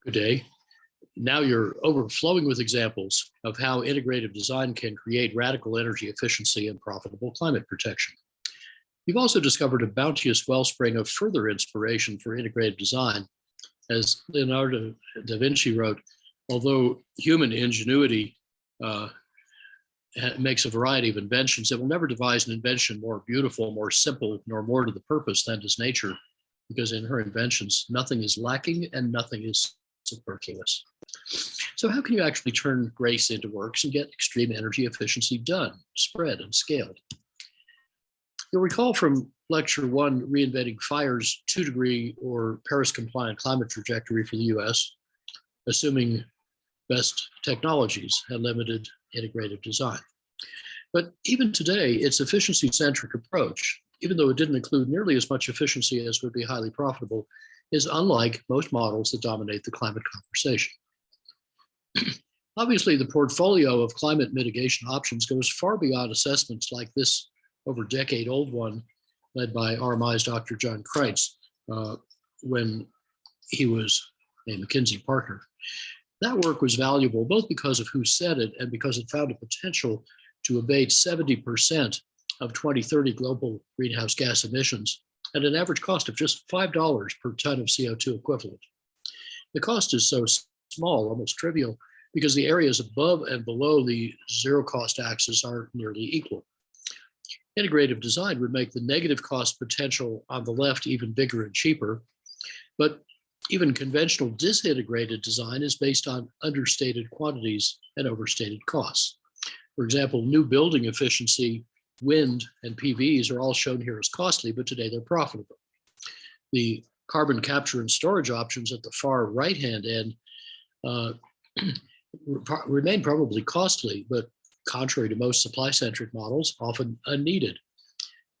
Good day. Now you're overflowing with examples of how integrative design can create radical energy efficiency and profitable climate protection. You've also discovered a bounteous wellspring of further inspiration for integrative design. As Leonardo da Vinci wrote, although human ingenuity makes a variety of inventions, it will never devise an invention more beautiful, more simple, nor more to the purpose than does nature, because in her inventions, nothing is lacking and nothing is superfluous. So how can you actually turn grace into works and get extreme energy efficiency done, spread, and scaled? You'll recall from lecture 1, Reinventing Fire's 2-degree or Paris-compliant climate trajectory for the US, assuming best technologies and limited integrative design. But even today, its efficiency-centric approach, even though it didn't include nearly as much efficiency as would be highly profitable, is unlike most models that dominate the climate conversation. Obviously, the portfolio of climate mitigation options goes far beyond assessments like this over decade-old one led by RMI's Dr. John Kreitz when he was a McKinsey partner. That work was valuable both because of who said it and because it found a potential to abate 70% of 2030 global greenhouse gas emissions at an average cost of just $5 per ton of CO2 equivalent. The cost is so small, almost trivial, because the areas above and below the zero cost axis are nearly equal. Integrative design would make the negative cost potential on the left even bigger and cheaper, but even conventional disintegrated design is based on understated quantities and overstated costs. For example, new building efficiency, wind, and PVs are all shown here as costly, but today they're profitable. The carbon capture and storage options at the far right-hand end remain probably costly, but contrary to most supply-centric models, often unneeded.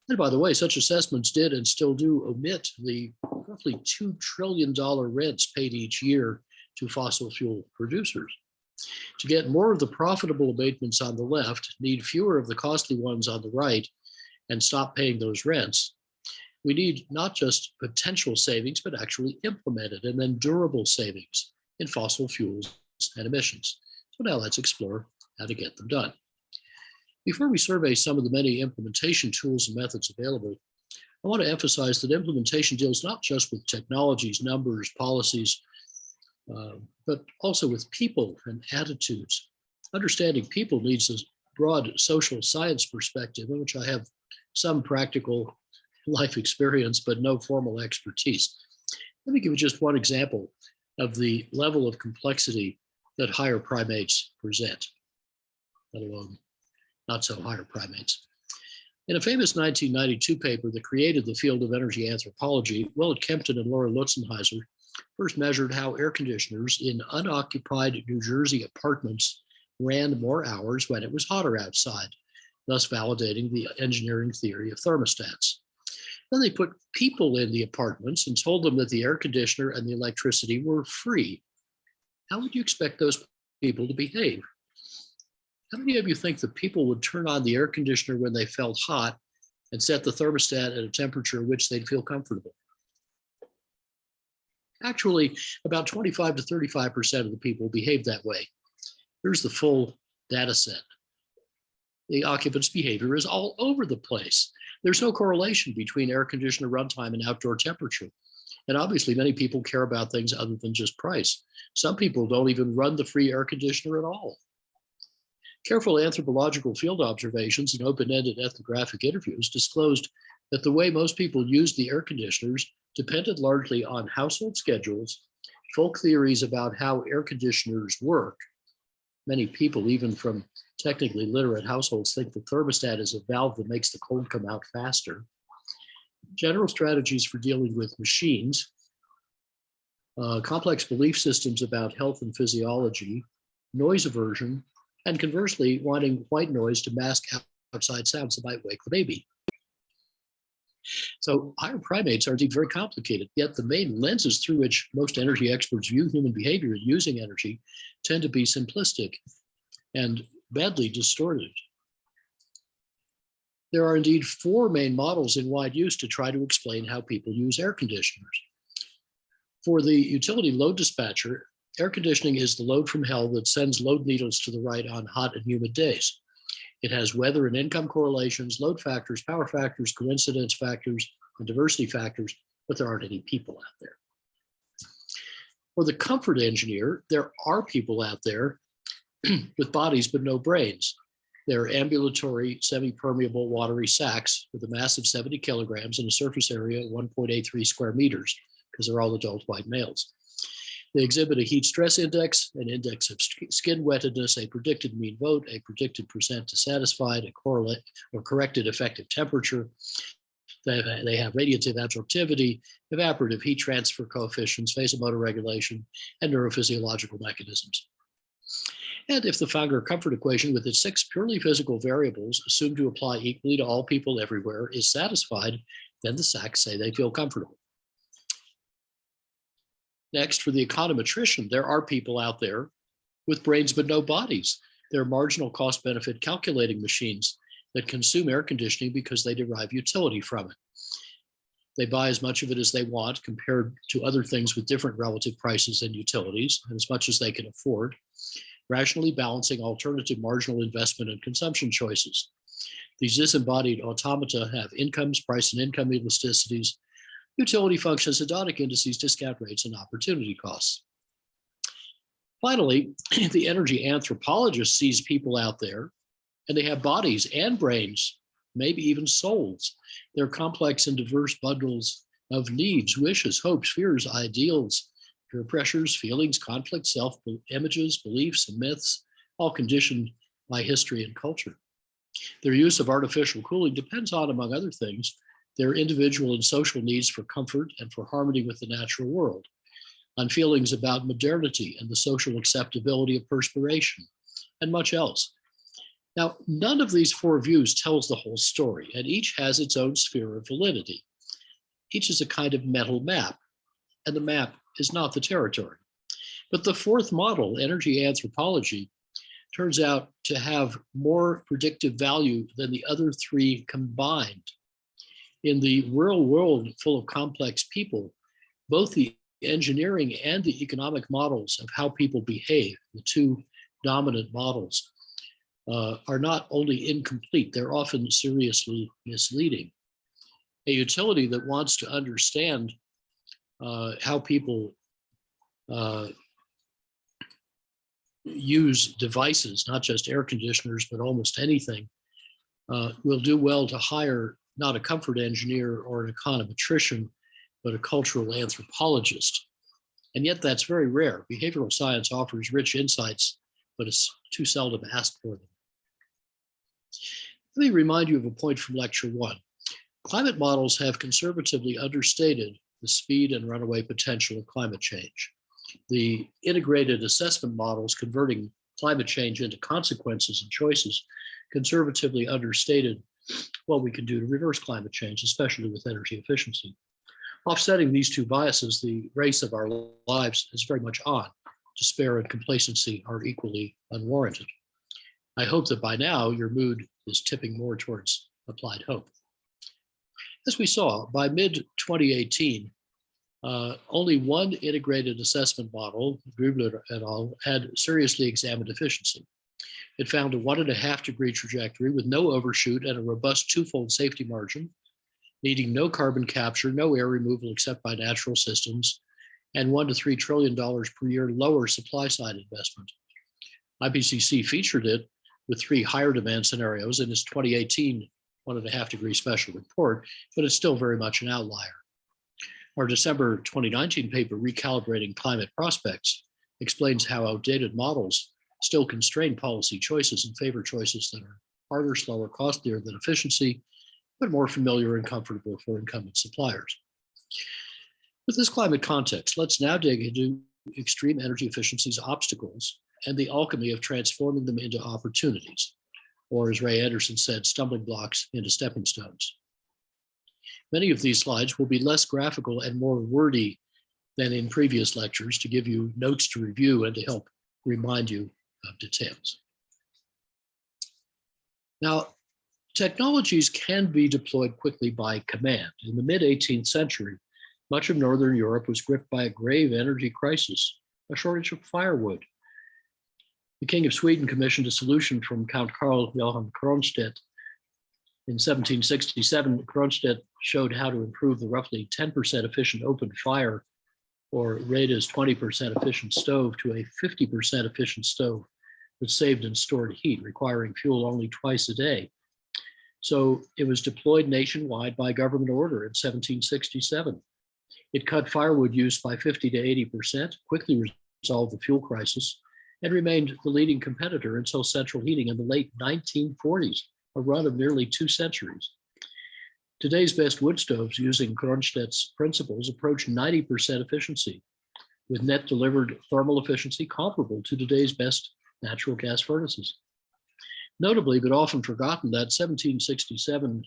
And by the way, such assessments did and still do omit the roughly $2 trillion rents paid each year to fossil fuel producers. To get more of the profitable abatements on the left, need fewer of the costly ones on the right, and stop paying those rents, we need not just potential savings, but actually implemented and then durable savings in fossil fuels and emissions. So now let's explore how to get them done. Before we survey some of the many implementation tools and methods available, I want to emphasize that implementation deals not just with technologies, numbers, policies, but also with people and attitudes. Understanding people needs a broad social science perspective, in which I have some practical life experience, but no formal expertise. Let me give you just one example of the level of complexity that higher primates present, let alone not so higher primates. In a famous 1992 paper that created the field of energy anthropology, Willett Kempton and Laura Lutzenheiser first measured how air conditioners in unoccupied New Jersey apartments ran more hours when it was hotter outside, thus validating the engineering theory of thermostats. Then they put people in the apartments and told them that the air conditioner and the electricity were free. How would you expect those people to behave? How many of you think that people would turn on the air conditioner when they felt hot and set the thermostat at a temperature at which they'd feel comfortable? Actually, about 25 to 35% of the people behave that way. Here's the full data set. The occupant's behavior is all over the place. There's no correlation between air conditioner runtime and outdoor temperature. And obviously, many people care about things other than just price. Some people don't even run the free air conditioner at all. Careful anthropological field observations and open-ended ethnographic interviews disclosed that the way most people used the air conditioners depended largely on household schedules, folk theories about how air conditioners work. Many people, even from technically literate households, think the thermostat is a valve that makes the cold come out faster. General strategies for dealing with machines, complex belief systems about health and physiology, noise aversion, and conversely, wanting white noise to mask outside sounds that might wake the baby. So higher primates are indeed very complicated, yet the main lenses through which most energy experts view human behavior using energy tend to be simplistic and badly distorted. There are indeed 4 main models in wide use to try to explain how people use air conditioners. For the utility load dispatcher, Air conditioning is the load from hell that sends load needles to the right on hot and humid days. It has weather and income correlations, load factors, power factors, coincidence factors, and diversity factors, but there aren't any people out there. For the comfort engineer, there are people out there with bodies but no brains. They're ambulatory, semi-permeable, watery sacs with a mass of 70 kilograms and a surface area of 1.83 square meters, because they're all adult white males. They exhibit a heat stress index, an index of skin wettedness, a predicted mean vote, a predicted percent dissatisfied, a correlate or corrected effective temperature. They have radiative absorptivity, evaporative heat transfer coefficients, vasomotor regulation, and neurophysiological mechanisms. And if the Fauger comfort equation with its 6 purely physical variables assumed to apply equally to all people everywhere is satisfied, then the sacs say they feel comfortable. Next, for the econometrician, there are people out there with brains but no bodies. They're marginal cost benefit calculating machines that consume air conditioning because they derive utility from it. They buy as much of it as they want compared to other things with different relative prices and utilities, and as much as they can afford, rationally balancing alternative marginal investment and consumption choices. These disembodied automata have incomes, price and income elasticities, utility functions, hedonic indices, discount rates, and opportunity costs. Finally, the energy anthropologist sees people out there, and they have bodies and brains, maybe even souls. They're complex and diverse bundles of needs, wishes, hopes, fears, ideals, peer pressures, feelings, conflicts, self-images, beliefs, and myths, all conditioned by history and culture. Their use of artificial cooling depends on, among other things, their individual and social needs for comfort and for harmony with the natural world, on feelings about modernity and the social acceptability of perspiration, and much else. Now, none of these 4 views tells the whole story, and each has its own sphere of validity. Each is a kind of mental map, and the map is not the territory. But the 4th model, energy anthropology, turns out to have more predictive value than the other 3 combined. In the real world full of complex people, both the engineering and the economic models of how people behave, the 2 dominant models, are not only incomplete, they're often seriously misleading. A utility that wants to understand how people use devices, not just air conditioners, but almost anything, will do well to hire not a comfort engineer or an econometrician, but a cultural anthropologist. And yet that's very rare. Behavioral science offers rich insights, but it's too seldom asked for them. Let me remind you of a point from lecture 1. Climate models have conservatively understated the speed and runaway potential of climate change. The integrated assessment models converting climate change into consequences and choices conservatively understated what we can do to reverse climate change, especially with energy efficiency. Offsetting these 2 biases, the race of our lives is very much on. Despair and complacency are equally unwarranted. I hope that by now your mood is tipping more towards applied hope. As we saw, by mid-2018, only 1 integrated assessment model, Grubler et al., had seriously examined efficiency. It found a 1.5-degree trajectory with no overshoot and a robust 2-fold safety margin, needing no carbon capture, no air removal except by natural systems, and $1 to $3 trillion per year lower supply side investment. IPCC featured it with 3 higher demand scenarios in its 2018 1.5-degree special report, but it's still very much an outlier. Our December 2019 paper, Recalibrating Climate Prospects, explains how outdated models still constrain policy choices and favor choices that are harder, slower, costlier than efficiency, but more familiar and comfortable for incumbent suppliers. With this climate context, let's now dig into extreme energy efficiency's obstacles and the alchemy of transforming them into opportunities, or as Ray Anderson said, stumbling blocks into stepping stones. Many of these slides will be less graphical and more wordy than in previous lectures to give you notes to review and to help remind you of details. Now, technologies can be deployed quickly by command. In the mid-18th century, much of Northern Europe was gripped by a grave energy crisis. a shortage of firewood. The King of Sweden commissioned a solution from Count Carl Johan Cronstedt. In 1767, Cronstedt showed how to improve the roughly 10% efficient open fire, or Reda's 20% efficient stove, to a 50% efficient stove that saved and stored heat, requiring fuel only twice a day. So it was deployed nationwide by government order in 1767. It cut firewood use by 50 to 80%, quickly resolved the fuel crisis, and remained the leading competitor until central heating in the late 1940s, a run of nearly 2 centuries. Today's best wood stoves using Cronstedt's principles approach 90% efficiency, with net delivered thermal efficiency comparable to today's best natural gas furnaces. Notably, but often forgotten, that 1767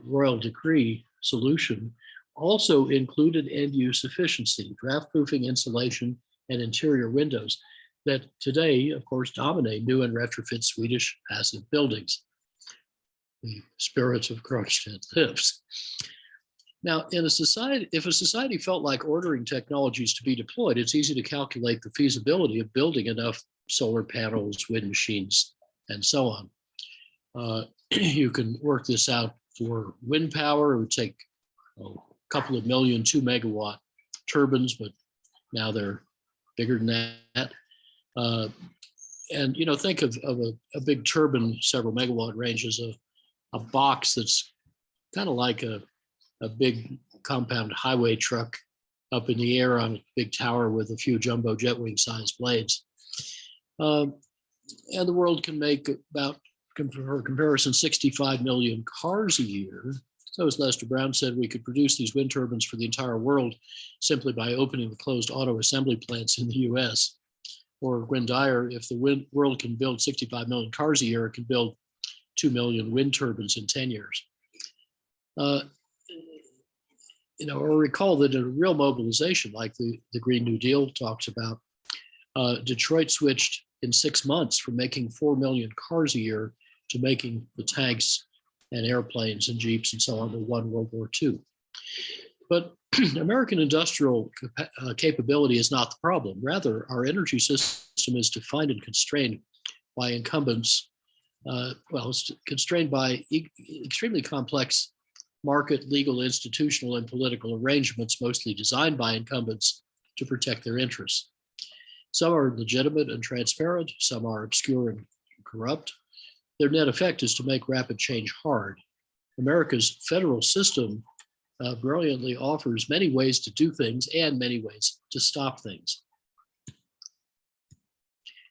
royal decree solution also included end-use efficiency, draft-proofing, insulation, and interior windows that today, of course, dominate new and retrofit Swedish passive buildings. The spirit of Kronstedt lives. Now, in a society, if a society felt like ordering technologies to be deployed, it's easy to calculate the feasibility of building enough solar panels, wind machines, and so on. You can work this out for wind power. It would take a couple of million 2-megawatt turbines, but now they're bigger than that. And think of a big turbine, several megawatt range, as a box that's kind of like a big compound highway truck up in the air on a big tower with a few jumbo jet wing sized blades. And the world can make about, for comparison, 65 million cars a year. So as Lester Brown said, we could produce these wind turbines for the entire world simply by opening the closed auto assembly plants in the US. Or Gwen Dyer, if the world can build 65 million cars a year, it can build 2 million wind turbines in 10 years. Or recall that in a real mobilization like the Green New Deal talks about, Detroit switched in 6 months from making 4 million cars a year to making the tanks and airplanes and jeeps and so on that won World War II. But American industrial capability is not the problem. Rather, our energy system is defined and constrained by incumbents. It's constrained by extremely complex market, legal, institutional, and political arrangements, mostly designed by incumbents to protect their interests. Some are legitimate and transparent, some are obscure and corrupt. Their net effect is to make rapid change hard. America's federal system brilliantly offers many ways to do things and many ways to stop things.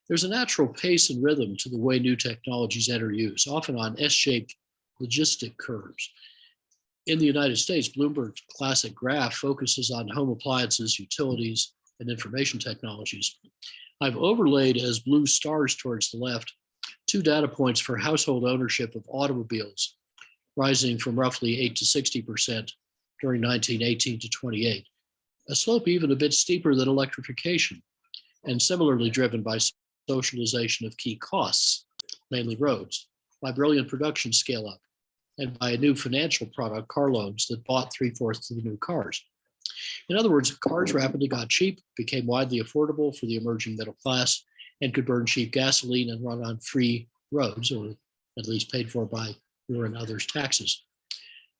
There's a natural pace and rhythm to the way new technologies enter use, often on S-shaped logistic curves. In the United States, Bloomberg's classic graph focuses on home appliances, utilities, and information technologies. I've overlaid as blue stars towards the left 2 data points for household ownership of automobiles, rising from roughly 8 to 60% during 1918 to 28, a slope even a bit steeper than electrification, and similarly driven by socialization of key costs, mainly roads, by brilliant production scale-up, and by a new financial product, car loans, that bought 3/4 of the new cars. In other words, cars rapidly got cheap, became widely affordable for the emerging middle class, and could burn cheap gasoline and run on free roads, or at least paid for by your and others' taxes.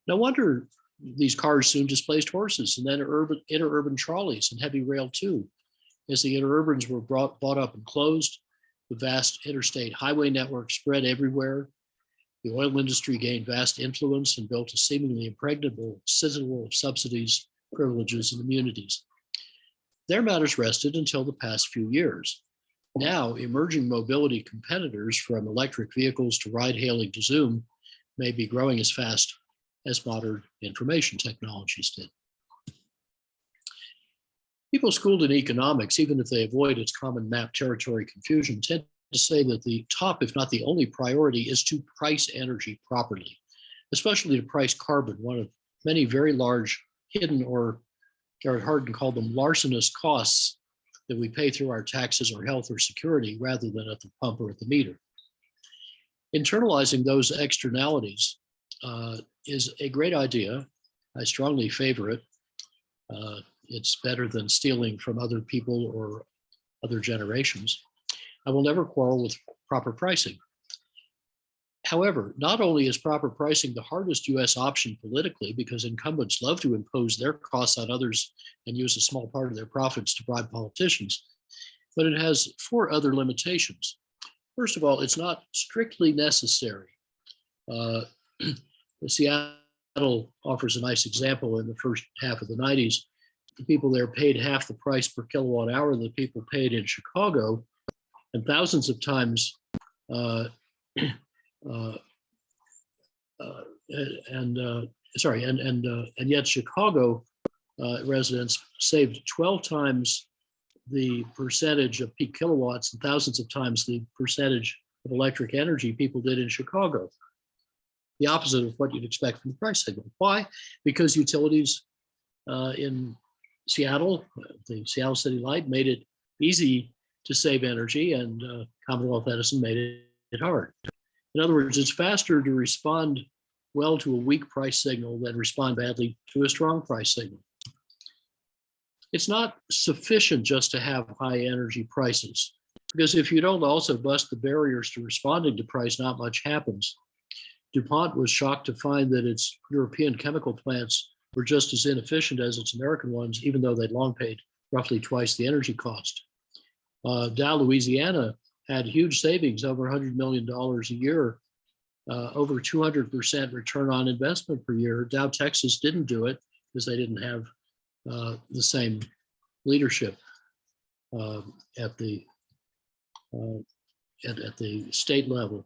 No wonder these cars soon displaced horses, and then interurban trolleys and heavy rail too. As the interurbans were bought up and closed, the vast interstate highway network spread everywhere. The oil industry gained vast influence and built a seemingly impregnable citadel of subsidies, privileges, and immunities. There matters rested until the past few years. Now, emerging mobility competitors, from electric vehicles to ride-hailing to Zoom, may be growing as fast as modern information technologies did. People schooled in economics, even if they avoid its common map territory confusion, tend to say that the top, if not the only priority, is to price energy properly, especially to price carbon, one of many very large hidden, or Garrett Hardin called them larcenous costs, that we pay through our taxes or health or security rather than at the pump or at the meter. Internalizing those externalities is a great idea. I strongly favor it. It's better than stealing from other people or other generations. I will never quarrel with proper pricing. However, not only is proper pricing the hardest US option politically, because incumbents love to impose their costs on others and use a small part of their profits to bribe politicians, but it has 4 other limitations. First of all, it's not strictly necessary. Seattle offers a nice example. In the first half of the 90s, the people there paid half the price per kilowatt hour that people paid in Chicago, and thousands of times uh, and yet Chicago residents saved 12 times the percentage of peak kilowatts and thousands of times the percentage of electric energy people did in Chicago. The opposite of what you'd expect from the price signal. Why? Because utilities in Seattle, the Seattle City Light, made it easy to save energy, and Commonwealth Edison made it hard. In other words, it's faster to respond well to a weak price signal than respond badly to a strong price signal. It's not sufficient just to have high energy prices, because if you don't also bust the barriers to responding to price, not much happens. DuPont was shocked to find that its European chemical plants were just as inefficient as its American ones, even though they'd long paid roughly twice the energy cost. Dow, Louisiana had huge savings, over $100 million a year, over 200% return on investment per year. Dow, Texas didn't do it because they didn't have the same leadership at the state level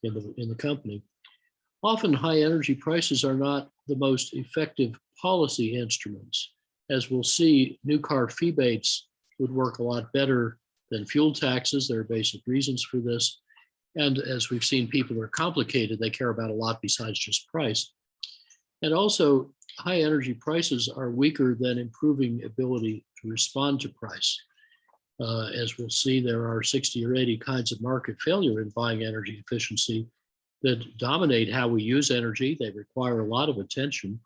in the company. Often high energy prices are not the most effective policy instruments. As we'll see, new car feebates would work a lot better than fuel taxes. There are basic reasons for this. And as we've seen, people are complicated. They care about a lot besides just price. And also, high energy prices are weaker than improving ability to respond to price. As we'll see, there are 60 or 80 kinds of market failure in buying energy efficiency that dominate how we use energy. They require a lot of attention,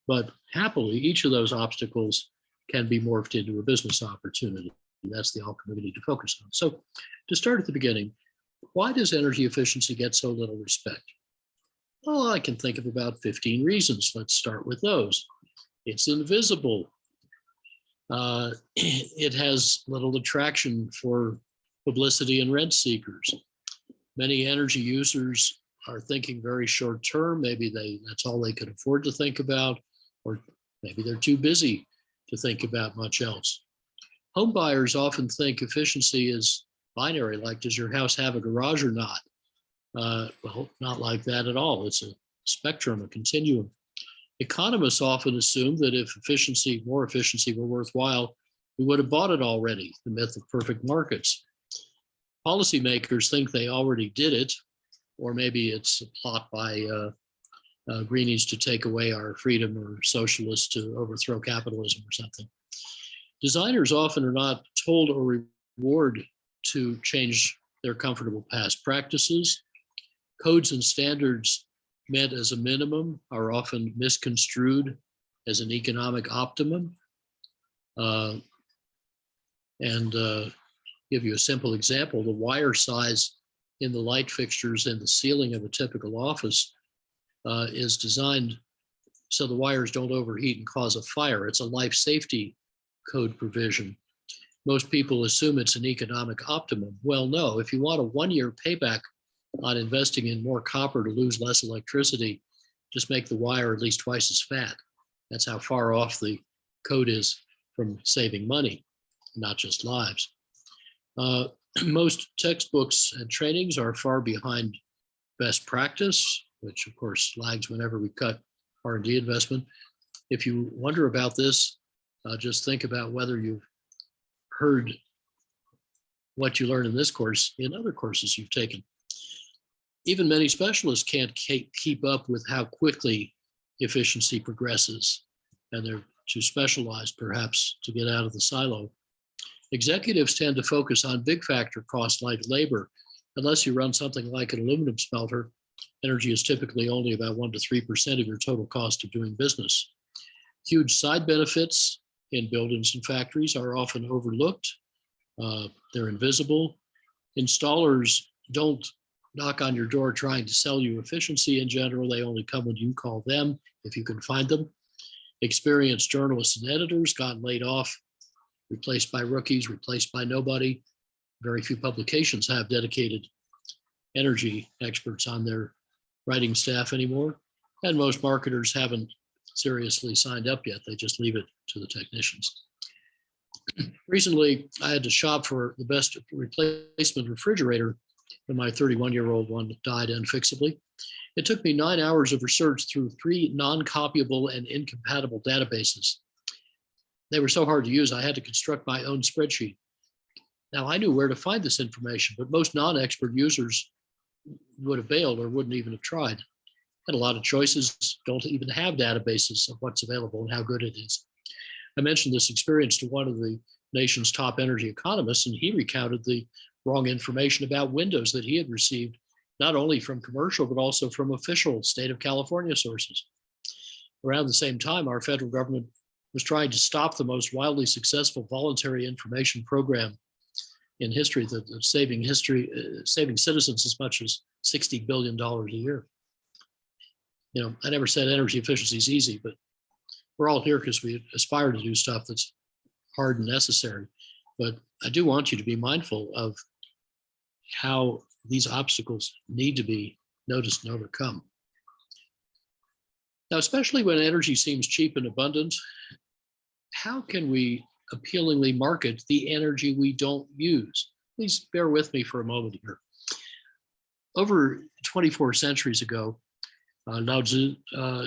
but happily, each of those obstacles can be morphed into a business opportunity. That's the all community to focus on. So to start at the beginning, why does energy efficiency get so little respect? Well, I can think of about 15 reasons. Let's start with those. It's invisible. It has little attraction for publicity and rent seekers. Many energy users are thinking very short term. Maybe that's all they could afford to think about, or maybe they're too busy to think about much else. Home buyers often think efficiency is binary, like does your house have a garage or not? Well, not like that at all. It's a spectrum, a continuum. Economists often assume that if more efficiency were worthwhile, we would have bought it already, the myth of perfect markets. Policymakers think they already did it, or maybe it's a plot by greenies to take away our freedom, or socialists to overthrow capitalism or something. Designers often are not told or rewarded to change their comfortable past practices. Codes and standards meant as a minimum are often misconstrued as an economic optimum. Give you a simple example, the wire size in the light fixtures in the ceiling of a typical office is designed so the wires don't overheat and cause a fire. It's a life safety code provision. Most people assume it's an economic optimum. Well, no, if you want a 1-year payback on investing in more copper to lose less electricity, just make the wire at least twice as fat. That's how far off the code is from saving money, not just lives. Most textbooks and trainings are far behind best practice, which of course lags whenever we cut R&D investment. If you wonder about this, just think about whether you've heard what you learn in this course in other courses you've taken. Even many specialists can't keep up with how quickly efficiency progresses, and they're too specialized perhaps to get out of the silo. Executives tend to focus on big factor costs like labor. Unless you run something like an aluminum smelter, energy is typically only about 1 to 3% of your total cost of doing business. Huge side benefits in buildings and factories are often overlooked. They're invisible. Installers don't knock on your door trying to sell you efficiency in general. They only come when you call them, if you can find them. Experienced journalists and editors got laid off, replaced by rookies, replaced by nobody. Very few publications have dedicated energy experts on their writing staff anymore. And most marketers haven't seriously signed up yet. They just leave it to the technicians. Recently, I had to shop for the best replacement refrigerator when my 31-year-old one died unfixably. It took me 9 hours of research through 3 non-copyable and incompatible databases. They were so hard to use, I had to construct my own spreadsheet. Now, I knew where to find this information, but most non-expert users would have bailed or wouldn't even have tried. And a lot of choices don't even have databases of what's available and how good it is. I mentioned this experience to one of the nation's top energy economists, and he recounted the wrong information about Windows that he had received, not only from commercial, but also from official state of California sources. Around the same time, our federal government was trying to stop the most wildly successful voluntary information program in history, saving citizens as much as $60 billion a year. You know, I never said energy efficiency is easy, but we're all here because we aspire to do stuff that's hard and necessary. But I do want you to be mindful of how these obstacles need to be noticed and overcome. Now, especially when energy seems cheap and abundant, how can we appealingly market the energy we don't use? Please bear with me for a moment here. Over 24 centuries ago, Lao Tzu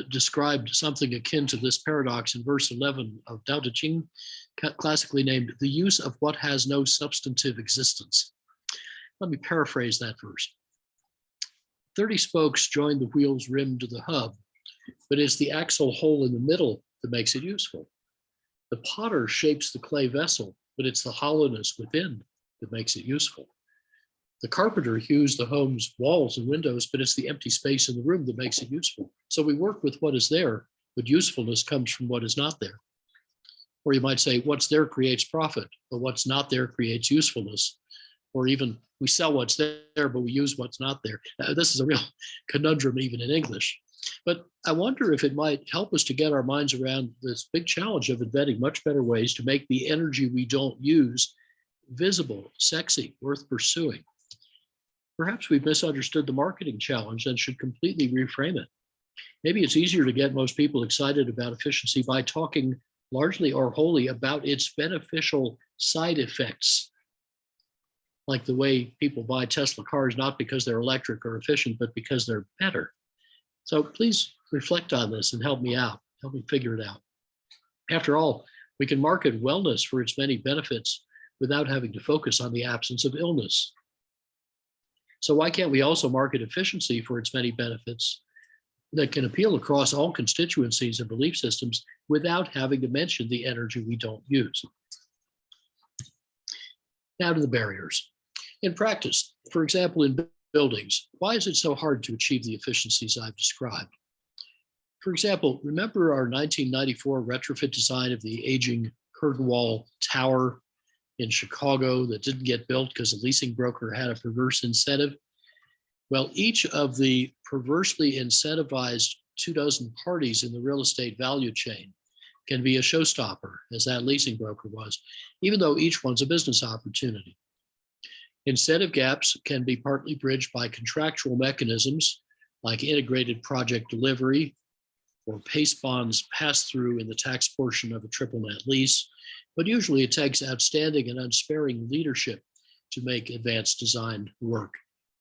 described something akin to this paradox in verse 11 of Tao Te Ching, classically named "the use of what has no substantive existence." Let me paraphrase that verse. 30 spokes join the wheel's rim to the hub, but it's the axle hole in the middle that makes it useful. The potter shapes the clay vessel, but it's the hollowness within that makes it useful. The carpenter hews the home's walls and windows, but it's the empty space in the room that makes it useful. So we work with what is there, but usefulness comes from what is not there. Or you might say, what's there creates profit, but what's not there creates usefulness. Or even we sell what's there, but we use what's not there. This is a real conundrum even in English. But I wonder if it might help us to get our minds around this big challenge of inventing much better ways to make the energy we don't use visible, sexy, worth pursuing. Perhaps we've misunderstood the marketing challenge and should completely reframe it. Maybe it's easier to get most people excited about efficiency by talking largely or wholly about its beneficial side effects, like the way people buy Tesla cars, not because they're electric or efficient, but because they're better. So please reflect on this and help me out. Help me figure it out. After all, we can market wellness for its many benefits without having to focus on the absence of illness. So why can't we also market efficiency for its many benefits that can appeal across all constituencies and belief systems without having to mention the energy we don't use? Now to the barriers. In practice, for example, in buildings, why is it so hard to achieve the efficiencies I've described? For example, remember our 1994 retrofit design of the aging curtain wall tower in Chicago that didn't get built because the leasing broker had a perverse incentive? Well, each of the perversely incentivized 24 parties in the real estate value chain can be a showstopper, as that leasing broker was, even though each one's a business opportunity. Incentive gaps can be partly bridged by contractual mechanisms like integrated project delivery or PACE bonds pass-through in the tax portion of a triple net lease, but usually it takes outstanding and unsparing leadership to make advanced design work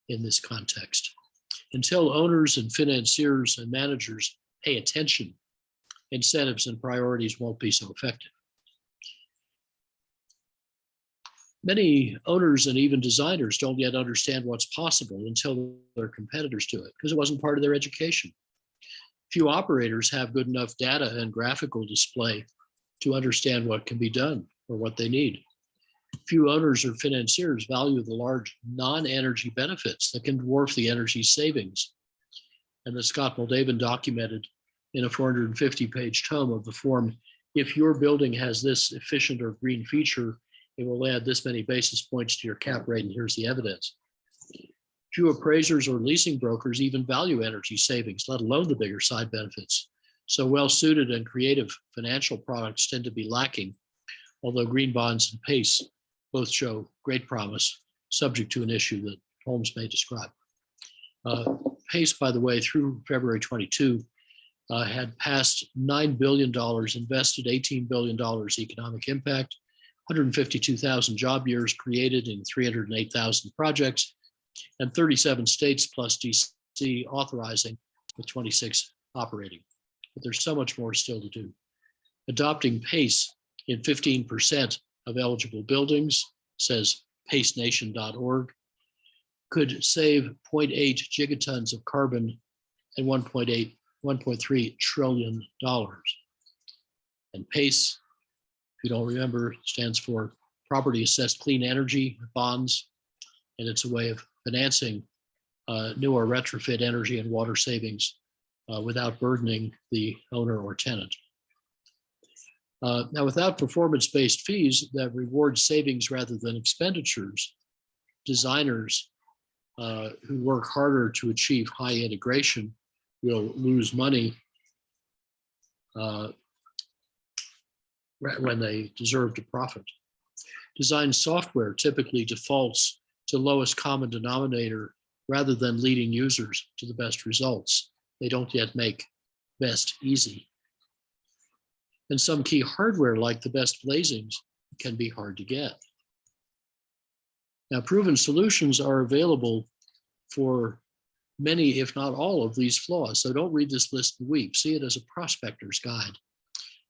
in this context. Until owners and financiers and managers pay attention, incentives and priorities won't be so effective. Many owners and even designers don't yet understand what's possible until their competitors do it, because it wasn't part of their education. Few operators have good enough data and graphical display to understand what can be done or what they need. Few owners or financiers value the large non-energy benefits that can dwarf the energy savings, and that Scott Moldavan documented in a 450-page tome of the form, "If your building has this efficient or green feature, It will add this many basis points to your cap rate, and here's the evidence. Few appraisers or leasing brokers even value energy savings, let alone the bigger side benefits. So well-suited and creative financial products tend to be lacking, although green bonds and PACE both show great promise, subject to an issue that Holmes may describe. PACE, by the way, through February 22, had passed $9 billion invested, $18 billion economic impact, 152,000 job years created in 308,000 projects, and 37 states plus DC authorizing, with 26 operating. But there's so much more still to do. Adopting PACE in 15% of eligible buildings, says pacenation.org, could save 0.8 gigatons of carbon and $1.3 trillion. And PACE, if you don't remember, stands for Property Assessed Clean Energy Bonds, and it's a way of financing new or retrofit energy and water savings without burdening the owner or tenant. Now, without performance-based fees that reward savings rather than expenditures, designers who work harder to achieve high integration will lose money when they deserve to profit. Design software typically defaults to lowest common denominator rather than leading users to the best results. They don't yet make best easy. And some key hardware, like the best glazings, can be hard to get. Now, proven solutions are available for many, if not all, of these flaws. So don't read this list and weep. See it as a prospector's guide,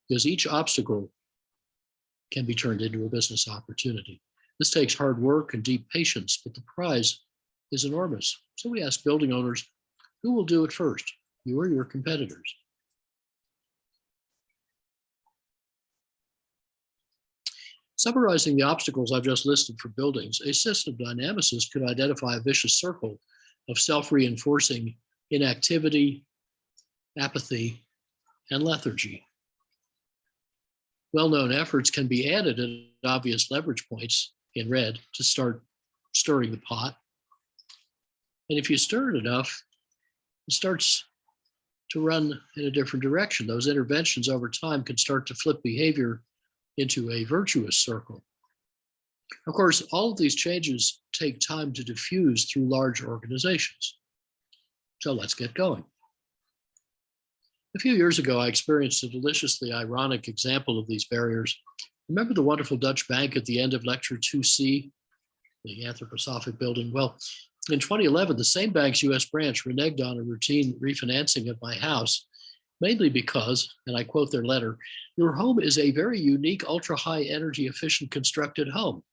because each obstacle can be turned into a business opportunity. This takes hard work and deep patience, but the prize is enormous. So we ask building owners, who will do it first, you or your competitors? Summarizing the obstacles I've just listed for buildings, a system dynamicist could identify a vicious circle of self-reinforcing inactivity, apathy, and lethargy. Well-known efforts can be added at obvious leverage points in red to start stirring the pot. And if you stir it enough, it starts to run in a different direction. Those interventions over time can start to flip behavior into a virtuous circle. Of course, all of these changes take time to diffuse through large organizations. So let's get going. A few years ago, I experienced a deliciously ironic example of these barriers. Remember the wonderful Dutch bank at the end of Lecture 2C, the anthroposophic building? Well, in 2011, the same bank's US branch reneged on a routine refinancing of my house, mainly because, and I quote their letter, "Your home is a very unique, ultra-high energy efficient constructed home,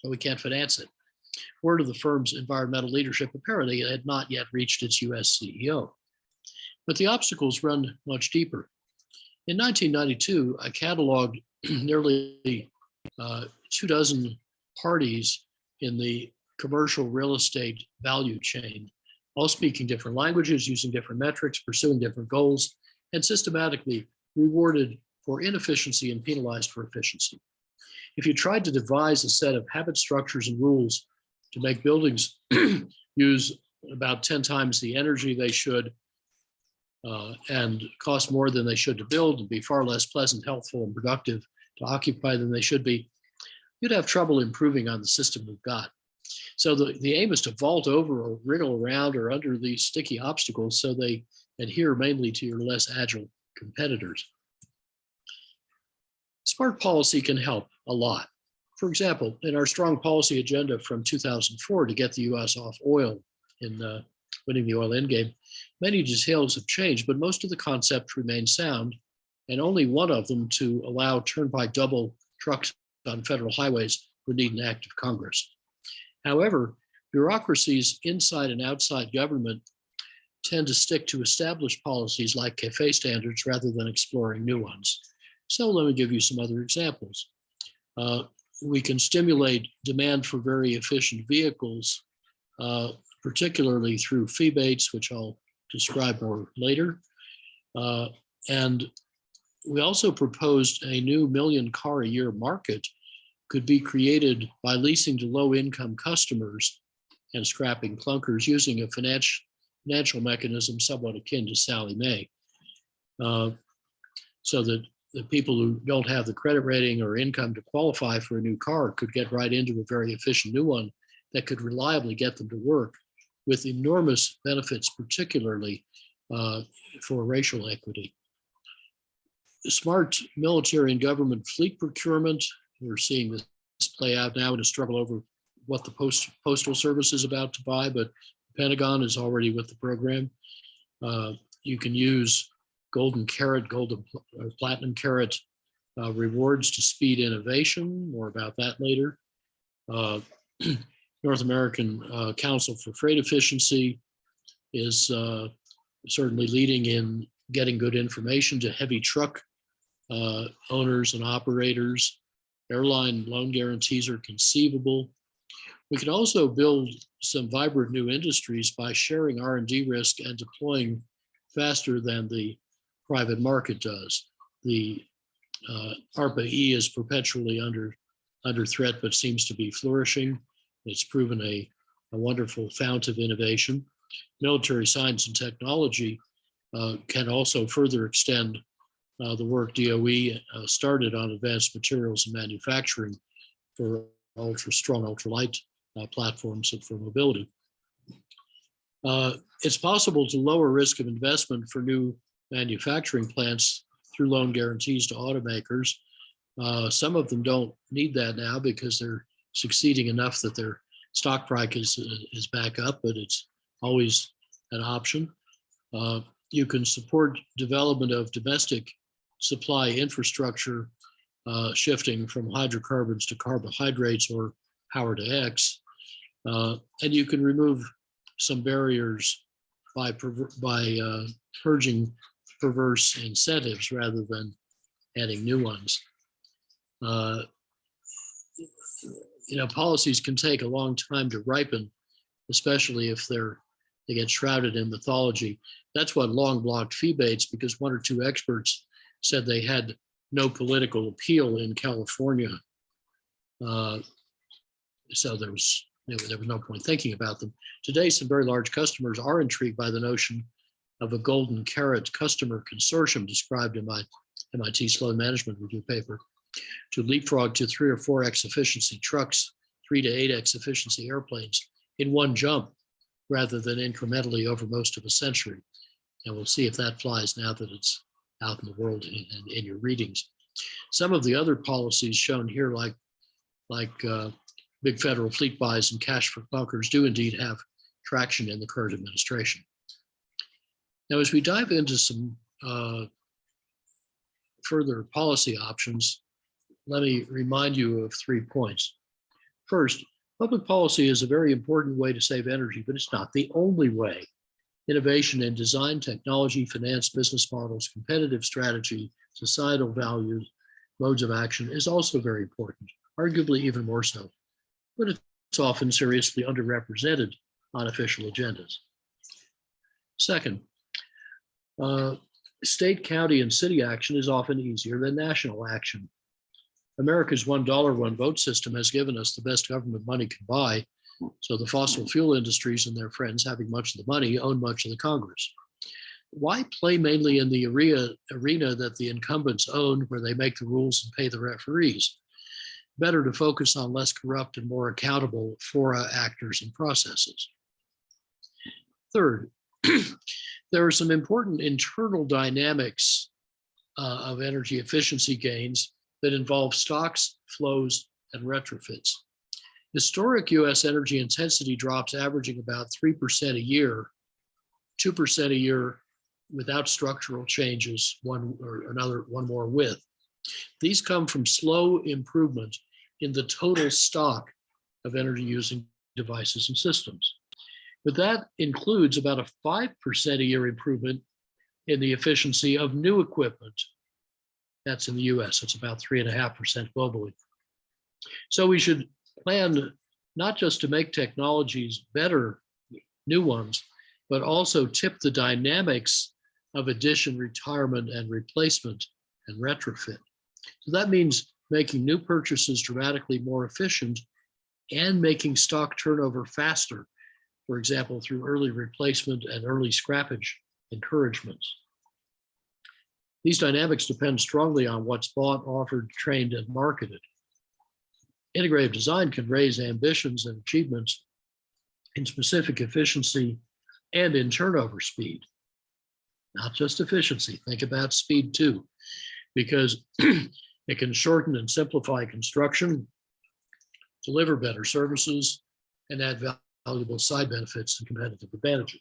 so we can't finance it." Word of the firm's environmental leadership apparently had not yet reached its US CEO. But the obstacles run much deeper. In 1992, I cataloged nearly 24 parties in the commercial real estate value chain, all speaking different languages, using different metrics, pursuing different goals, and systematically rewarded for inefficiency and penalized for efficiency. If you tried to devise a set of habit structures and rules to make buildings use about 10 times the energy they should and cost more than they should to build and be far less pleasant, healthful, and productive to occupy than they should be, you'd have trouble improving on the system we've got. So the aim is to vault over or wriggle around or under these sticky obstacles so they adhere mainly to your less agile competitors. Smart policy can help a lot. For example, in our strong policy agenda from 2004 to get the US off oil in winning the oil endgame, many details have changed, but most of the concepts remain sound, and only one of them, to allow turnpike double trucks on federal highways, would need an act of Congress. However, bureaucracies inside and outside government tend to stick to established policies like CAFE standards rather than exploring new ones. So let me give you some other examples. We can stimulate demand for very efficient vehicles, particularly through fee baits, which I'll describe more later. And We also proposed a new million car a year market could be created by leasing to low-income customers and scrapping clunkers using a financial mechanism somewhat akin to Sally Mae, so that the people who don't have the credit rating or income to qualify for a new car could get right into a very efficient new one that could reliably get them to work, with enormous benefits, particularly for racial equity. Smart military and government fleet procurement. We're seeing this play out now in a struggle over what the Postal Service is about to buy, but the Pentagon is already with the program. You can use golden platinum carrot rewards to speed innovation. More about that later. North American Council for Freight Efficiency is certainly leading in getting good information to heavy truck owners and operators. Airline loan guarantees are conceivable. We can also build some vibrant new industries by sharing R&D risk and deploying faster than the private market does. The ARPA-E is perpetually under threat, but seems to be flourishing. It's proven a wonderful fount of innovation. Military science and technology can also further extend the work DOE started on advanced materials and manufacturing for ultralight platforms for mobility. It's possible to lower risk of investment for new manufacturing plants through loan guarantees to automakers. Some of them don't need that now because they're succeeding enough that their stock price is back up, but it's always an option. You can support development of domestic supply infrastructure, shifting from hydrocarbons to carbohydrates or power to X. And you can remove some barriers by purging perverse incentives rather than adding new ones. Policies can take a long time to ripen, especially if they get shrouded in mythology. That's what long blocked fee baits, because one or two experts said they had no political appeal in California. So there was no point thinking about them. Today, some very large customers are intrigued by the notion of a golden carrot customer consortium described in my MIT Sloan Management Review paper to leapfrog to 3 or 4x efficiency trucks, 3 to 8x efficiency airplanes in one jump, rather than incrementally over most of a century. And we'll see if that flies now that it's out in the world and in your readings. Some of the other policies shown here, like big federal fleet buys and cash for clunkers, do indeed have traction in the current administration. Now, as we dive into some further policy options, let me remind you of 3 points. First, public policy is a very important way to save energy, but it's not the only way. Innovation in design, technology, finance, business models, competitive strategy, societal values, modes of action is also very important, arguably even more so, but it's often seriously underrepresented on official agendas. Second, state, county, and city action is often easier than national action. America's $1 one vote system has given us the best government money can buy, so the fossil fuel industries and their friends having much of the money own much of the Congress. Why play mainly in the arena that the incumbents own, where they make the rules and pay the referees? Better to focus on less corrupt and more accountable fora, actors, and processes. Third, there are some important internal dynamics of energy efficiency gains that involve stocks, flows, and retrofits. Historic US energy intensity drops averaging about 3% a year, 2% a year without structural changes, one more with. These come from slow improvement in the total stock of energy using devices and systems. But that includes about a 5% a year improvement in the efficiency of new equipment. That's in the US, it's about 3.5% globally. So we should plan not just to make technologies better, new ones, but also tip the dynamics of addition, retirement, and replacement and retrofit. So that means making new purchases dramatically more efficient and making stock turnover faster, for example, through early replacement and early scrappage encouragements. These dynamics depend strongly on what's bought, offered, trained, and marketed. Integrative design can raise ambitions and achievements in specific efficiency and in turnover speed. Not just efficiency, think about speed too, because it can shorten and simplify construction, deliver better services, and add valuable side benefits and competitive advantages.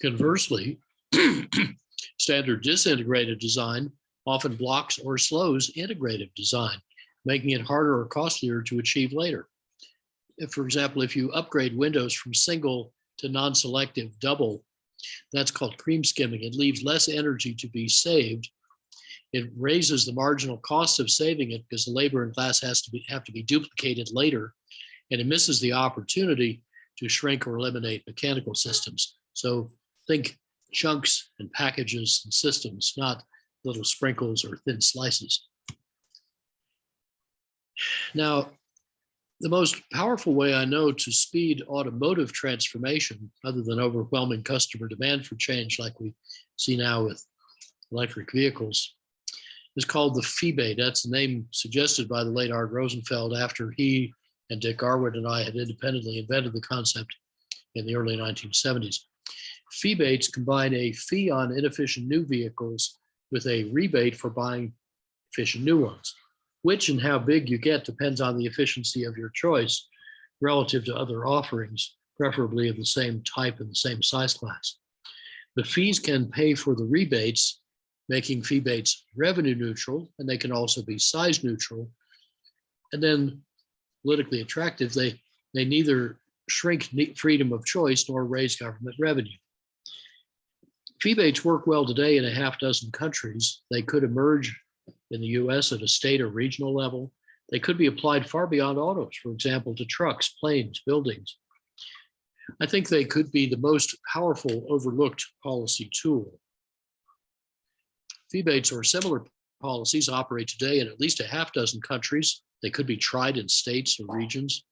Conversely, standard disintegrated design often blocks or slows integrative design, making it harder or costlier to achieve later. If, for example, if you upgrade windows from single to non-selective double, that's called cream skimming. It leaves less energy to be saved. It raises the marginal cost of saving it because the labor and glass have to be duplicated later, and it misses the opportunity to shrink or eliminate mechanical systems. So think chunks and packages and systems, not little sprinkles or thin slices. Now, the most powerful way I know to speed automotive transformation, other than overwhelming customer demand for change like we see now with electric vehicles, is called the fee-bait. That's the name suggested by the late Art Rosenfeld after he and Dick Arwood and I had independently invented the concept in the early 1970s. Fee-baits combine a fee on inefficient new vehicles with a rebate for buying efficient new ones. Which and how big you get depends on the efficiency of your choice relative to other offerings, preferably of the same type and the same size class. The fees can pay for the rebates, making fee-baits revenue neutral, and they can also be size neutral. And then politically attractive, they neither shrink freedom of choice nor raise government revenue. Fee-baits work well today in a half dozen countries. They could emerge in the US at a state or regional level. They could be applied far beyond autos, for example, to trucks, planes, buildings. I think they could be the most powerful overlooked policy tool. Fee-baits or similar policies operate today in at least a half dozen countries. They could be tried in states or regions.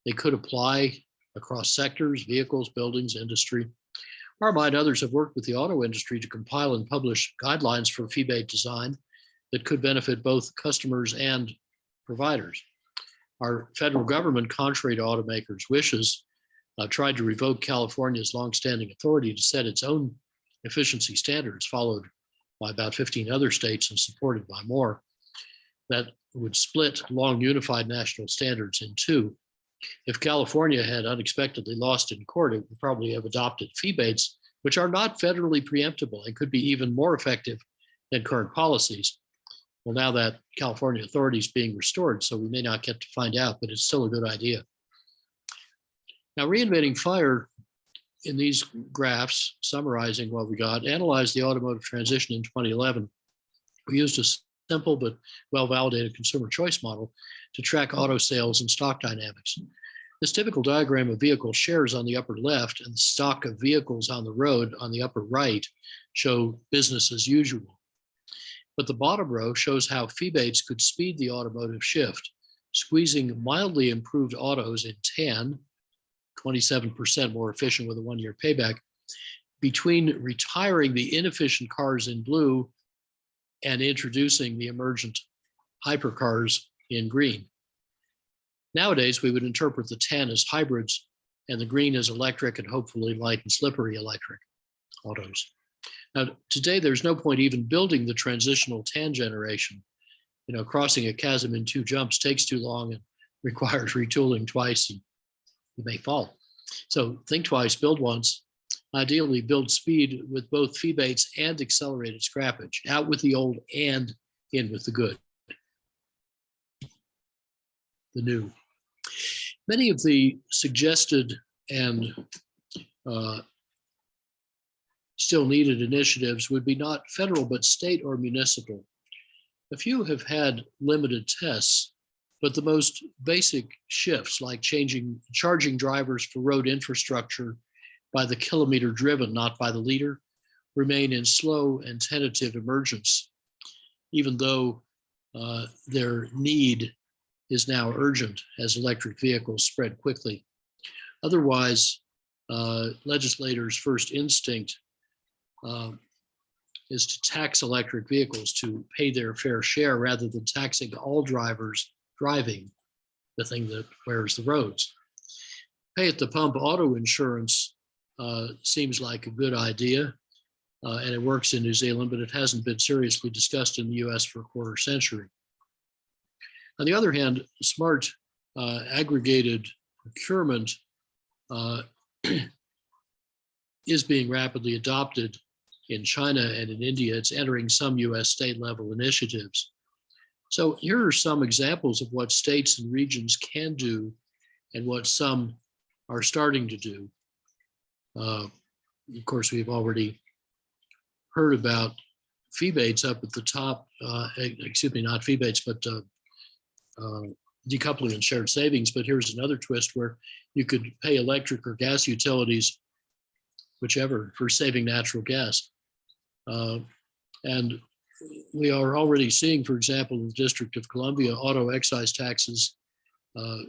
They could apply across sectors, vehicles, buildings, industry. RMI and others have worked with the auto industry to compile and publish guidelines for fee-bait design that could benefit both customers and providers. Our federal government, contrary to automakers' wishes, tried to revoke California's longstanding authority to set its own efficiency standards, followed by about 15 other states and supported by more, that would split long unified national standards in two. If California had unexpectedly lost in court, it would probably have adopted fee-baits, which are not federally preemptible and could be even more effective than current policies. Well, now that California authority is being restored, so we may not get to find out, but it's still a good idea. Now, Reinventing Fire in these graphs, summarizing what we got, analyzed the automotive transition in 2011. We used a simple but well-validated consumer choice model to track auto sales and stock dynamics. This typical diagram of vehicle shares on the upper left and the stock of vehicles on the road on the upper right show business as usual. But the bottom row shows how fee-baits could speed the automotive shift, squeezing mildly improved autos in tan, 27% more efficient with a one-year payback, between retiring the inefficient cars in blue and introducing the emergent hypercars in green. Nowadays, we would interpret the tan as hybrids and the green as electric and hopefully light and slippery electric autos. Now, today, there's no point even building the transitional tan generation. You know, crossing a chasm in two jumps takes too long and requires retooling twice, and you may fall. So think twice, build once. Ideally, build speed with both fee-baits and accelerated scrappage. Out with the old and in with the good, the new. Many of the suggested and still needed initiatives would be not federal, but state or municipal. A few have had limited tests, but the most basic shifts, like charging drivers for road infrastructure by the kilometer driven, not by the liter, remain in slow and tentative emergence, even though their need is now urgent as electric vehicles spread quickly. Otherwise, legislators' first instinct is to tax electric vehicles to pay their fair share rather than taxing all drivers driving the thing that wears the roads. Pay at the pump auto insurance seems like a good idea, and it works in New Zealand, but it hasn't been seriously discussed in the US for a quarter century. On the other hand, smart aggregated procurement is being rapidly adopted in China and in India. It's entering some US state level initiatives. So here are some examples of what states and regions can do and what some are starting to do. Of course, we've already heard about fee-bates up at the top, excuse me, not fee-bates, but decoupling and shared savings. But here's another twist where you could pay electric or gas utilities, whichever, for saving natural gas. And we are already seeing, for example, in the District of Columbia, auto excise taxes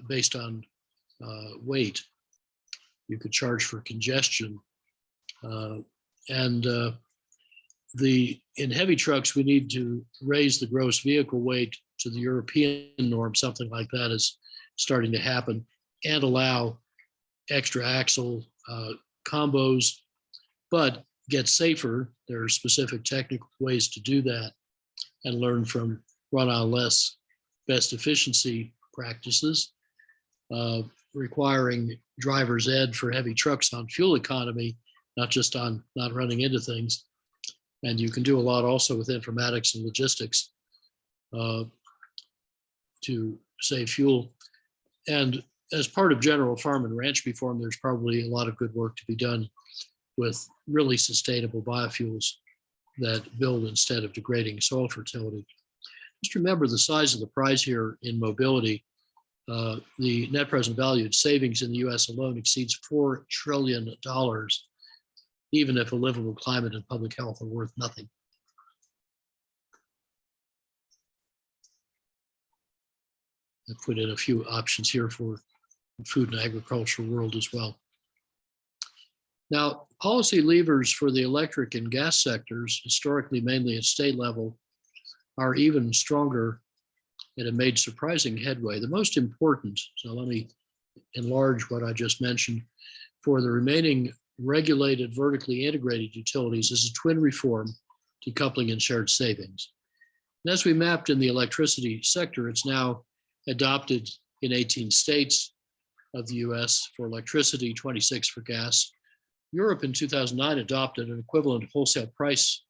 based on weight. You could charge for congestion. In heavy trucks, we need to raise the gross vehicle weight to the European norm. Something like that is starting to happen, and allow extra axle combos, but get safer. There are specific technical ways to do that, and learn from run-on-less best efficiency practices, requiring driver's ed for heavy trucks on fuel economy, not just on not running into things. And you can do a lot also with informatics and logistics to save fuel. And as part of general farm and ranch reform, there's probably a lot of good work to be done with really sustainable biofuels that build instead of degrading soil fertility. Just remember the size of the prize here in mobility. The net present value savings in the US alone exceeds $4 trillion, even if a livable climate and public health are worth nothing. I put in a few options here for the food and agricultural world as well. Now, policy levers for the electric and gas sectors, historically mainly at state level, are even stronger and have made surprising headway. The most important, so let me enlarge what I just mentioned, for the remaining regulated, vertically integrated utilities is a twin reform, decoupling and shared savings. And as we mapped in the electricity sector, it's now adopted in 18 states of the US for electricity, 26 for gas. Europe in 2009 adopted an equivalent wholesale price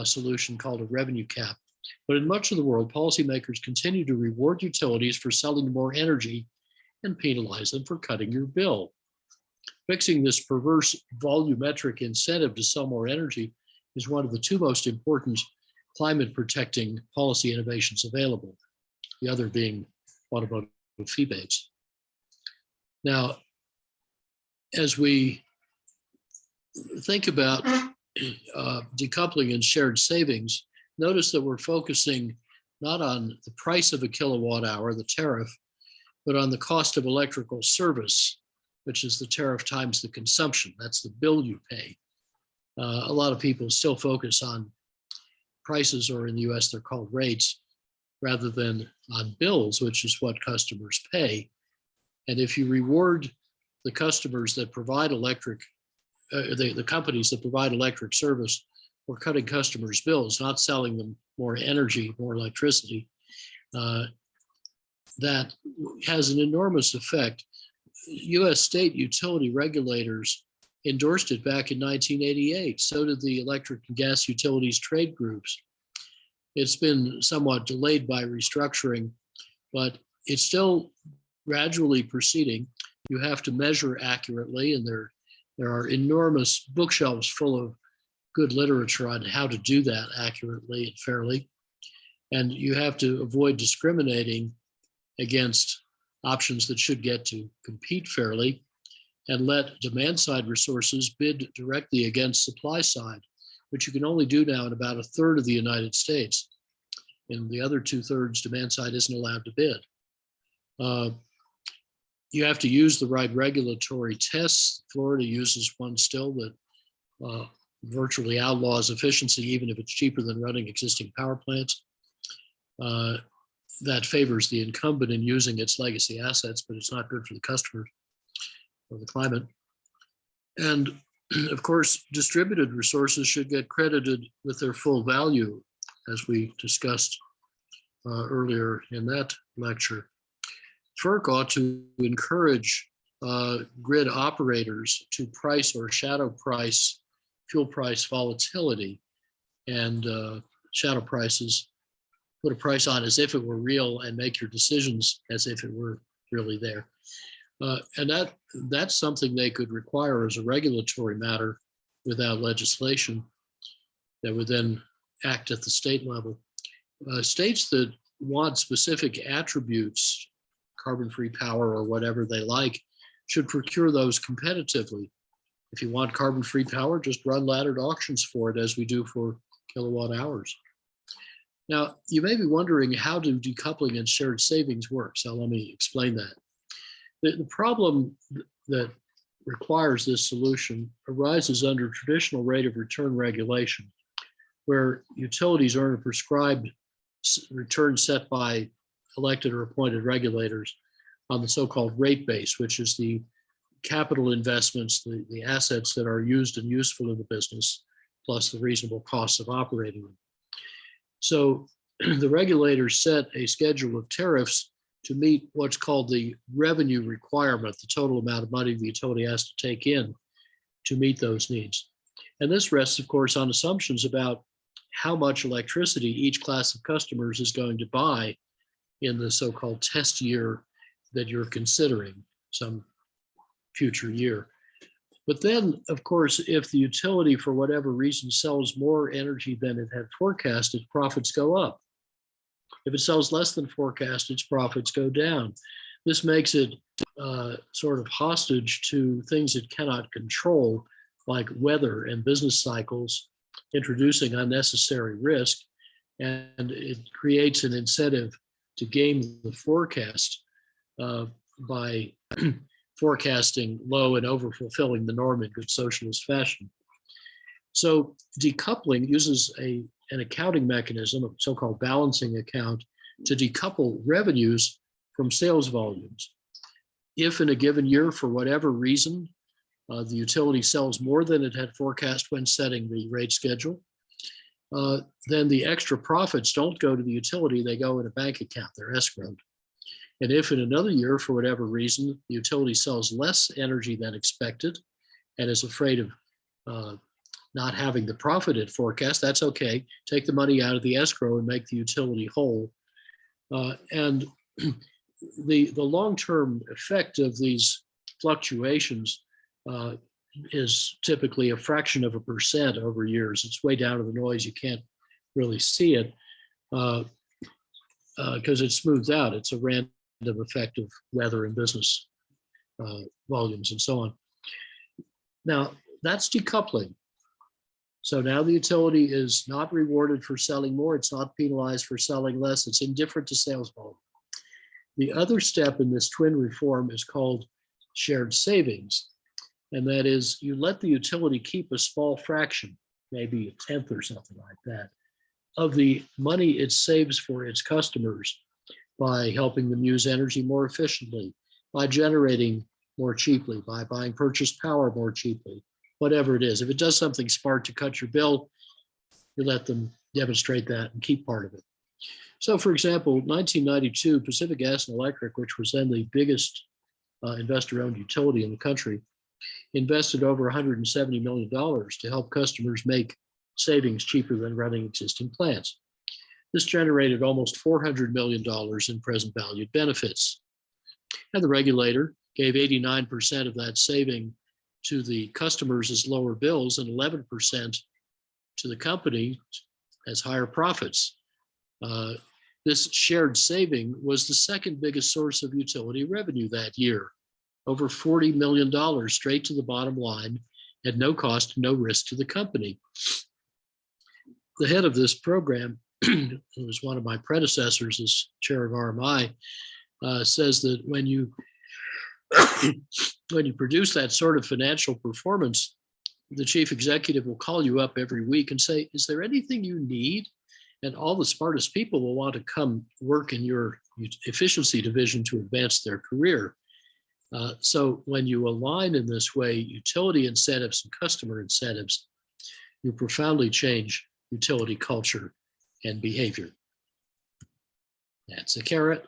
solution called a revenue cap. But in much of the world, policymakers continue to reward utilities for selling more energy and penalize them for cutting your bill. Fixing this perverse volumetric incentive to sell more energy is one of the two most important climate protecting policy innovations available, the other being automotive fee-bates. Now, as we think about decoupling and shared savings, notice that we're focusing not on the price of a kilowatt hour, the tariff, but on the cost of electrical service, which is the tariff times the consumption. That's the bill you pay. A lot of people still focus on prices, or in the US, they're called rates, rather than on bills, which is what customers pay. And if you reward the customers that provide electric, the companies that provide electric service for cutting customers' bills, not selling them more energy, more electricity, that has an enormous effect. US state utility regulators endorsed it back in 1988. So did the electric and gas utilities trade groups. It's been somewhat delayed by restructuring, but it's still gradually proceeding. You have to measure accurately, and there are enormous bookshelves full of good literature on how to do that accurately and fairly. And you have to avoid discriminating against options that should get to compete fairly, and let demand side resources bid directly against supply side, which you can only do now in about a third of the United States. In the other 2/3, demand side isn't allowed to bid. You have to use the right regulatory tests. Florida uses one still that virtually outlaws efficiency, even if it's cheaper than running existing power plants. That favors the incumbent in using its legacy assets, but it's not good for the customers or the climate. And of course, distributed resources should get credited with their full value, as we discussed earlier in that lecture. FERC ought to encourage grid operators to price or shadow price fuel price volatility, and shadow prices, put a price on as if it were real and make your decisions as if it were really there. And that's something they could require as a regulatory matter without legislation that would then act at the state level. States that want specific attributes, carbon-free power or whatever they like, should procure those competitively. If you want carbon-free power, just run laddered auctions for it, as we do for kilowatt hours. Now, you may be wondering, how do decoupling and shared savings work? So let me explain that. The problem that requires this solution arises under traditional rate of return regulation, where utilities earn a prescribed return set by elected or appointed regulators on the so-called rate base, which is the capital investments, the assets that are used and useful in the business, plus the reasonable costs of operating them. So the regulators set a schedule of tariffs to meet what's called the revenue requirement, the total amount of money the utility has to take in to meet those needs. And this rests, of course, on assumptions about how much electricity each class of customers is going to buy in the so-called test year that you're considering, some future year. But then, of course, if the utility, for whatever reason, sells more energy than it had forecasted, profits go up. If it sells less than forecast, its profits go down. This makes it sort of hostage to things it cannot control, like weather and business cycles, introducing unnecessary risk, and it creates an incentive to game the forecast by forecasting low and over-fulfilling the norm in good socialist fashion. So decoupling uses an accounting mechanism, a so-called balancing account, to decouple revenues from sales volumes. If in a given year, for whatever reason, the utility sells more than it had forecast when setting the rate schedule, then the extra profits don't go to the utility, they go in a bank account, they're escrowed. And if in another year, for whatever reason, the utility sells less energy than expected and is afraid of not having the profit it forecast, that's okay. Take the money out of the escrow and make the utility whole. And the long-term effect of these fluctuations is typically a fraction of a percent over years. It's way down to the noise. You can't really see it because it's smoothed out. It's a random effect of weather and business volumes and so on. Now, that's decoupling. So now the utility is not rewarded for selling more. It's not penalized for selling less. It's indifferent to sales volume. The other step in this twin reform is called shared savings. And that is, you let the utility keep a small fraction, maybe a tenth or something like that, of the money it saves for its customers by helping them use energy more efficiently, by generating more cheaply, by buying purchased power more cheaply, whatever it is. If it does something smart to cut your bill, you let them demonstrate that and keep part of it. So for example, 1992, Pacific Gas and Electric, which was then the biggest investor-owned utility in the country, invested over $170 million to help customers make savings cheaper than running existing plants. This generated almost $400 million in present valued benefits. And the regulator gave 89% of that saving to the customers as lower bills and 11% to the company as higher profits. This shared saving was the second biggest source of utility revenue that year, over $40 million straight to the bottom line at no cost, no risk to the company. the head of this program, who was one of my predecessors as chair of RMI, says that when you when you produce that sort of financial performance, the chief executive will call you up every week and say, is there anything you need? And all the smartest people will want to come work in your efficiency division to advance their career. So when you align in this way, utility incentives and customer incentives, you profoundly change utility culture and behavior. That's a carrot.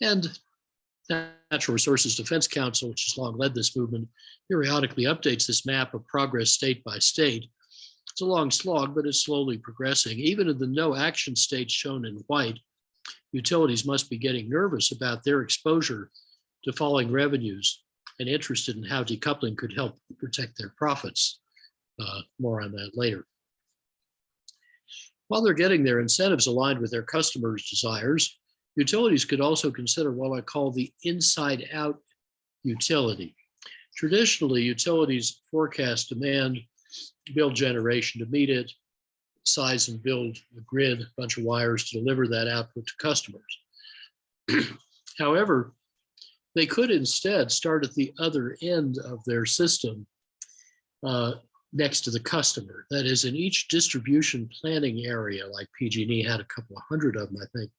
And Natural Resources Defense Council, which has long led this movement, periodically updates this map of progress state by state. It's a long slog, but it's slowly progressing. Even in the no action states shown in white, utilities must be getting nervous about their exposure to falling revenues and interested in how decoupling could help protect their profits. More on that later. While they're getting their incentives aligned with their customers' desires, utilities could also consider what I call the inside-out utility. Traditionally, utilities forecast demand, build generation to meet it, size and build a grid, a bunch of wires to deliver that output to customers. However, they could instead start at the other end of their system next to the customer. That is, in each distribution planning area, like PG&E had a couple of hundred of them, I think,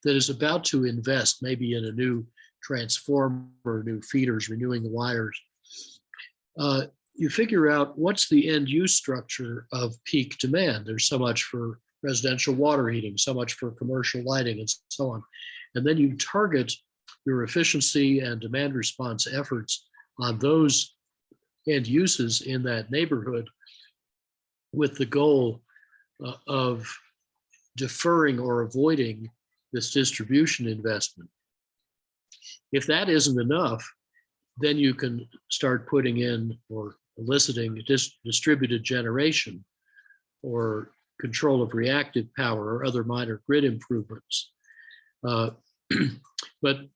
that is about to invest maybe in a new transformer, new feeders, renewing the wires. You figure out what's the end use structure of peak demand. There's so much for residential water heating, so much for commercial lighting, and so on. And then you target your efficiency and demand response efforts on those end uses in that neighborhood with the goal of deferring or avoiding this distribution investment. If that isn't enough, then you can start putting in or eliciting distributed generation or control of reactive power or other minor grid improvements. But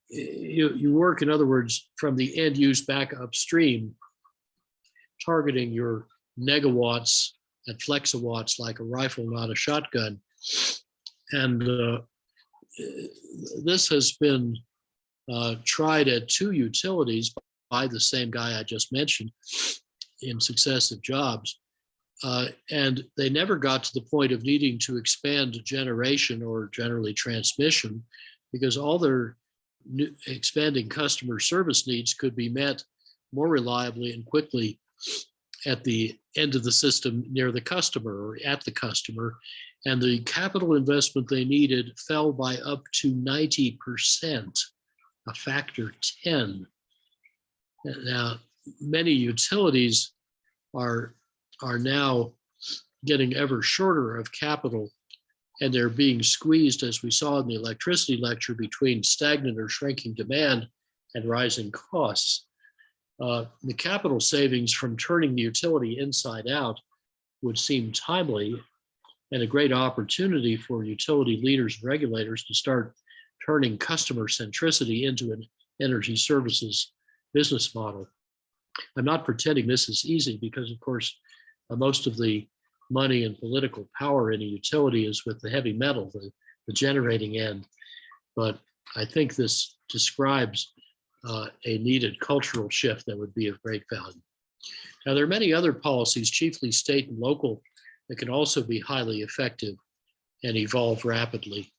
you work, in other words, from the end use back upstream, targeting your negawatts and flexawatts like a rifle, not a shotgun. And this has been tried at 2 utilities by the same guy I just mentioned in successive jobs. And they never got to the point of needing to expand generation or generally transmission, because all their expanding customer service needs could be met more reliably and quickly at the end of the system near the customer or at the customer. And the capital investment they needed fell by up to 90%, a factor 10. Now, many utilities are now getting ever shorter of capital, and they're being squeezed, as we saw in the electricity lecture, between stagnant or shrinking demand and rising costs. The capital savings from turning the utility inside out would seem timely and a great opportunity for utility leaders and regulators to start turning customer centricity into an energy services business model. I'm not pretending this is easy, because, of course, most of the money and political power in a utility is with the heavy metal, the generating end. But I think this describes a needed cultural shift that would be of great value. Now, there are many other policies, chiefly state and local, that can also be highly effective and evolve rapidly.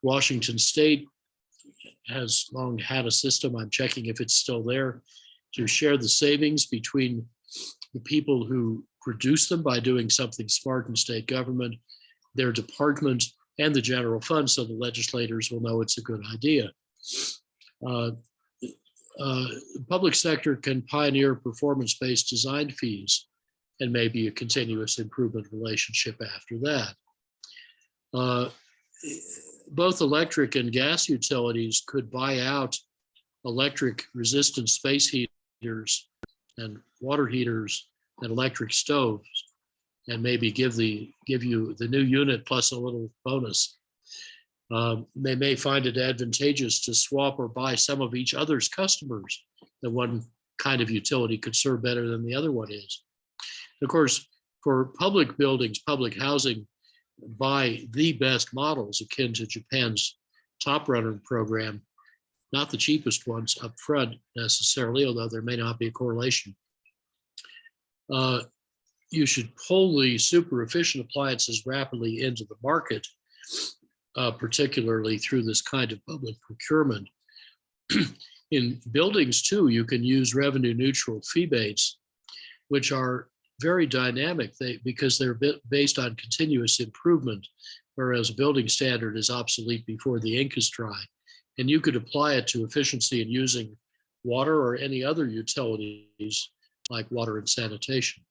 Washington State has long had a system, I'm checking if it's still there, to share the savings between the people who produce them by doing something smart in state government, their department, and the general fund, so the legislators will know it's a good idea. Public sector can pioneer performance-based design fees and maybe a continuous improvement relationship after that. Both electric and gas utilities could buy out electric resistant space heaters and water heaters and electric stoves, and maybe give you the new unit plus a little bonus. They may find it advantageous to swap or buy some of each other's customers. The one kind of utility could serve better than the other one is. Of course, For public buildings, public housing, buy the best models akin to Japan's Top Runner program, not the cheapest ones up front necessarily, although there may not be a correlation. You should pull the super efficient appliances rapidly into the market, particularly through this kind of public procurement. In buildings too, you can use revenue neutral fee baits, which are very dynamic because they're based on continuous improvement, whereas a building standard is obsolete before the ink is dry. And you could apply it to efficiency in using water or any other utilities like water and sanitation.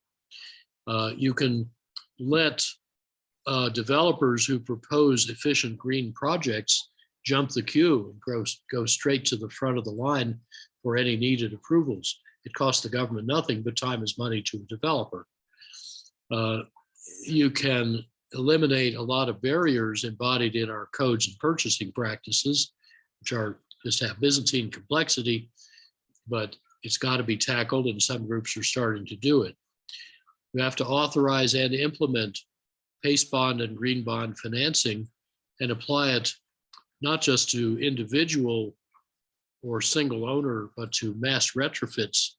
You can let developers who propose efficient green projects jump the queue and go straight to the front of the line for any needed approvals. It costs the government nothing, but time is money to a developer. You can eliminate a lot of barriers embodied in our codes and purchasing practices, which are just have Byzantine complexity, but it's got to be tackled, and some groups are starting to do it. We have to authorize and implement PACE bond and green bond financing and apply it not just to individual or single owner, but to mass retrofits,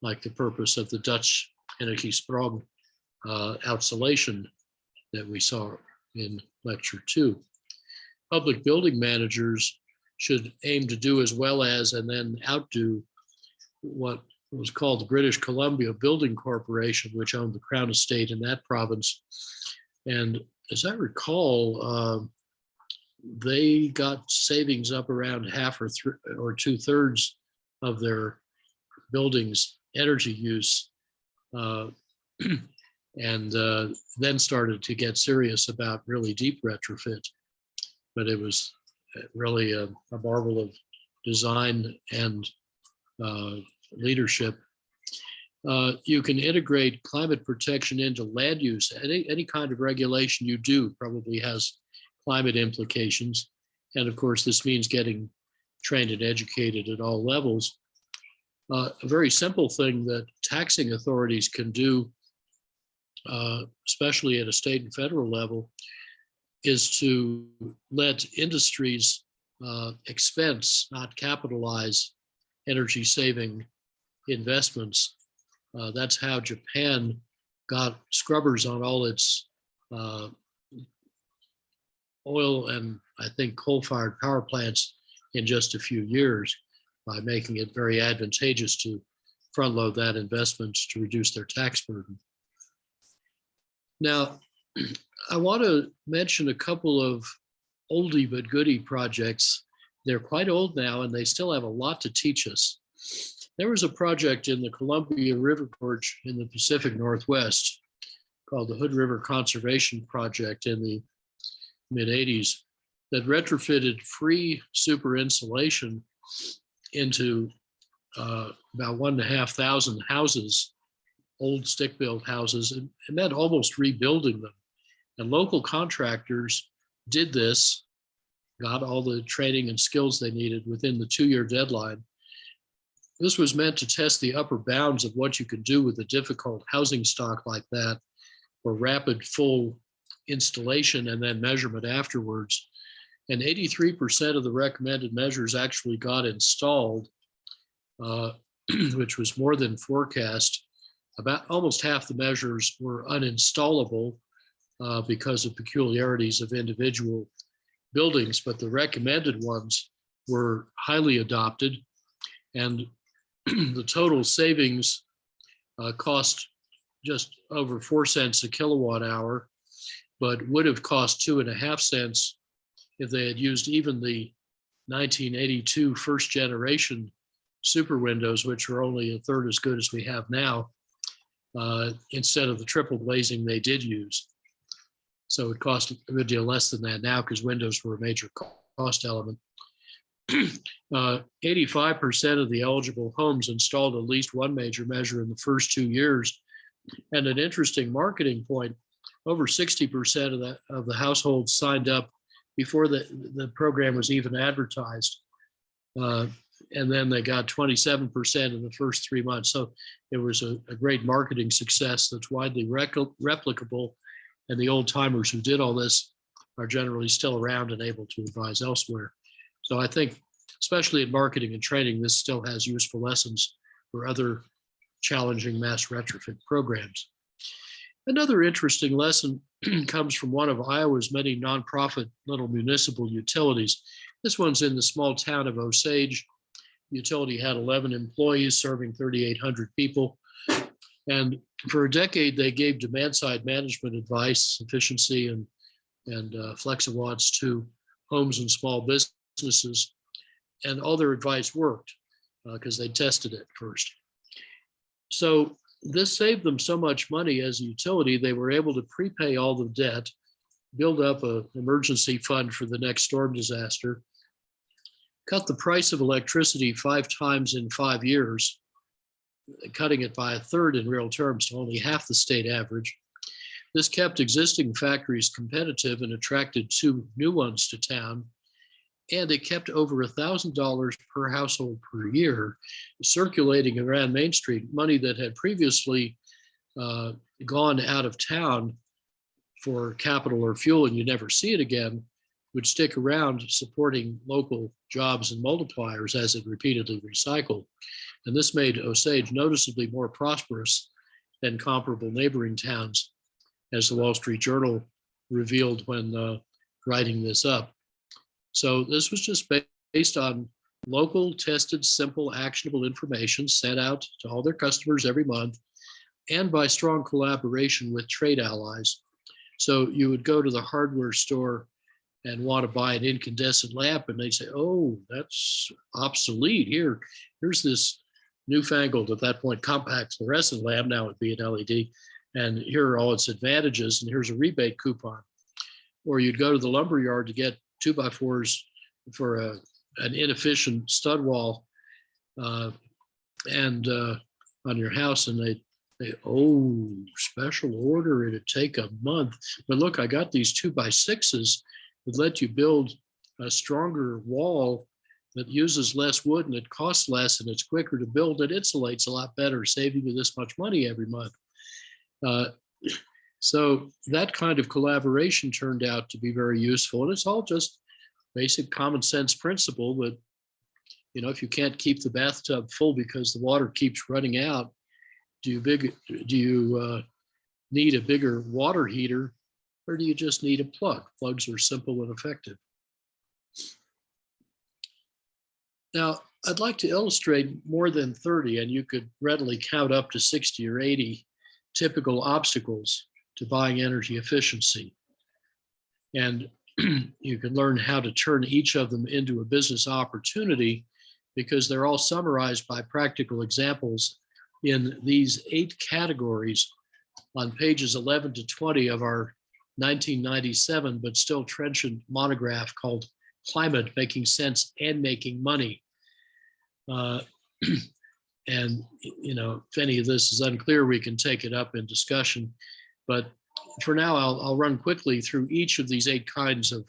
like the purpose of the Dutch Energiesprong outsolation that we saw in lecture 2. Public building managers should aim to do as well as and then outdo what was called the British Columbia Building Corporation, which owned the Crown Estate in that province. And as I recall, they got savings up around half or 2/3 of their buildings' energy use, and then started to get serious about really deep retrofit. But it was really a marvel of design and leadership. You can integrate climate protection into land use. Any kind of regulation you do probably has climate implications. And of course, this means getting trained and educated at all levels. A very simple thing that taxing authorities can do, especially at a state and federal level, is to let industries expense, not capitalize, energy saving investments. That's how Japan got scrubbers on all its oil and I think coal-fired power plants in just a few years, by making it very advantageous to front load that investment to reduce their tax burden. Now, I want to mention a couple of oldie but goodie projects. They're quite old now and they still have a lot to teach us. There was a project in the Columbia River Gorge in the Pacific Northwest called the Hood River Conservation Project in the mid-'80s that retrofitted free super insulation into about 1,500 houses, old stick-built houses, and it meant almost rebuilding them. And local contractors did this, got all the training and skills they needed within the 2-year deadline. This was meant to test the upper bounds of what you could do with a difficult housing stock like that for rapid full installation and then measurement afterwards. And 83% of the recommended measures actually got installed, which was more than forecast. About almost half the measures were uninstallable because of peculiarities of individual buildings, but the recommended ones were highly adopted. And the total savings cost just over 4 cents a kilowatt hour, but would have cost 2.5 cents if they had used even the 1982 first generation super windows, which are only a third as good as we have now, instead of the triple glazing they did use. So it cost a good deal less than that now because windows were a major cost element. 85% of the eligible homes installed at least one major measure in the first 2 years. And an interesting marketing point, over 60% of the households signed up before the program was even advertised. and then they got 27% in the first 3 months. So it was a great marketing success that's widely replicable. And the old timers who did all this are generally still around and able to advise elsewhere. So I think, especially in marketing and training, this still has useful lessons for other challenging mass retrofit programs. Another interesting lesson comes from one of Iowa's many nonprofit little municipal utilities. This one's in the small town of Osage. The utility had 11 employees serving 3,800 people. And for a decade, they gave demand-side management advice, efficiency, and flexawatts to homes and small businesses. And all their advice worked because they tested it first. So this saved them so much money as a utility, they were able to prepay all the debt, build up an emergency fund for the next storm disaster, cut the price of electricity 5 times in 5 years, cutting it by 1/3 in real terms to only half the state average. This kept existing factories competitive and attracted 2 new ones to town. And it kept over $1,000 per household per year circulating around Main Street, money that had previously gone out of town for capital or fuel, and you never see it again, would stick around supporting local jobs and multipliers as it repeatedly recycled. And this made Osage noticeably more prosperous than comparable neighboring towns, as the Wall Street Journal revealed when writing this up. So this was just based on local, tested, simple, actionable information sent out to all their customers every month, and by strong collaboration with trade allies. So you would go to the hardware store and want to buy an incandescent lamp, and they'd say, oh, that's obsolete. Here's this newfangled, at that point, compact fluorescent lamp. Now it'd be an LED. And here are all its advantages, and here's a rebate coupon. Or you'd go to the lumber yard to get 2x4s for an inefficient stud wall and on your house, and they special order, it'd take a month. But look, I got these 2x6s that let you build a stronger wall that uses less wood, and it costs less, and it's quicker to build. It insulates a lot better, saving you this much money every month. So that kind of collaboration turned out to be very useful. And it's all just basic common sense principle that, if you can't keep the bathtub full because the water keeps running out, do you need a bigger water heater, or do you just need a plug? Plugs are simple and effective. Now, I'd like to illustrate more than 30, and you could readily count up to 60 or 80 typical obstacles to buying energy efficiency. And you can learn how to turn each of them into a business opportunity, because they're all summarized by practical examples in these 8 categories on pages 11 to 20 of our 1997 but still trenchant monograph called Climate: Making Sense and Making Money. And, if any of this is unclear, we can take it up in discussion. But for now, I'll run quickly through each of these 8 kinds of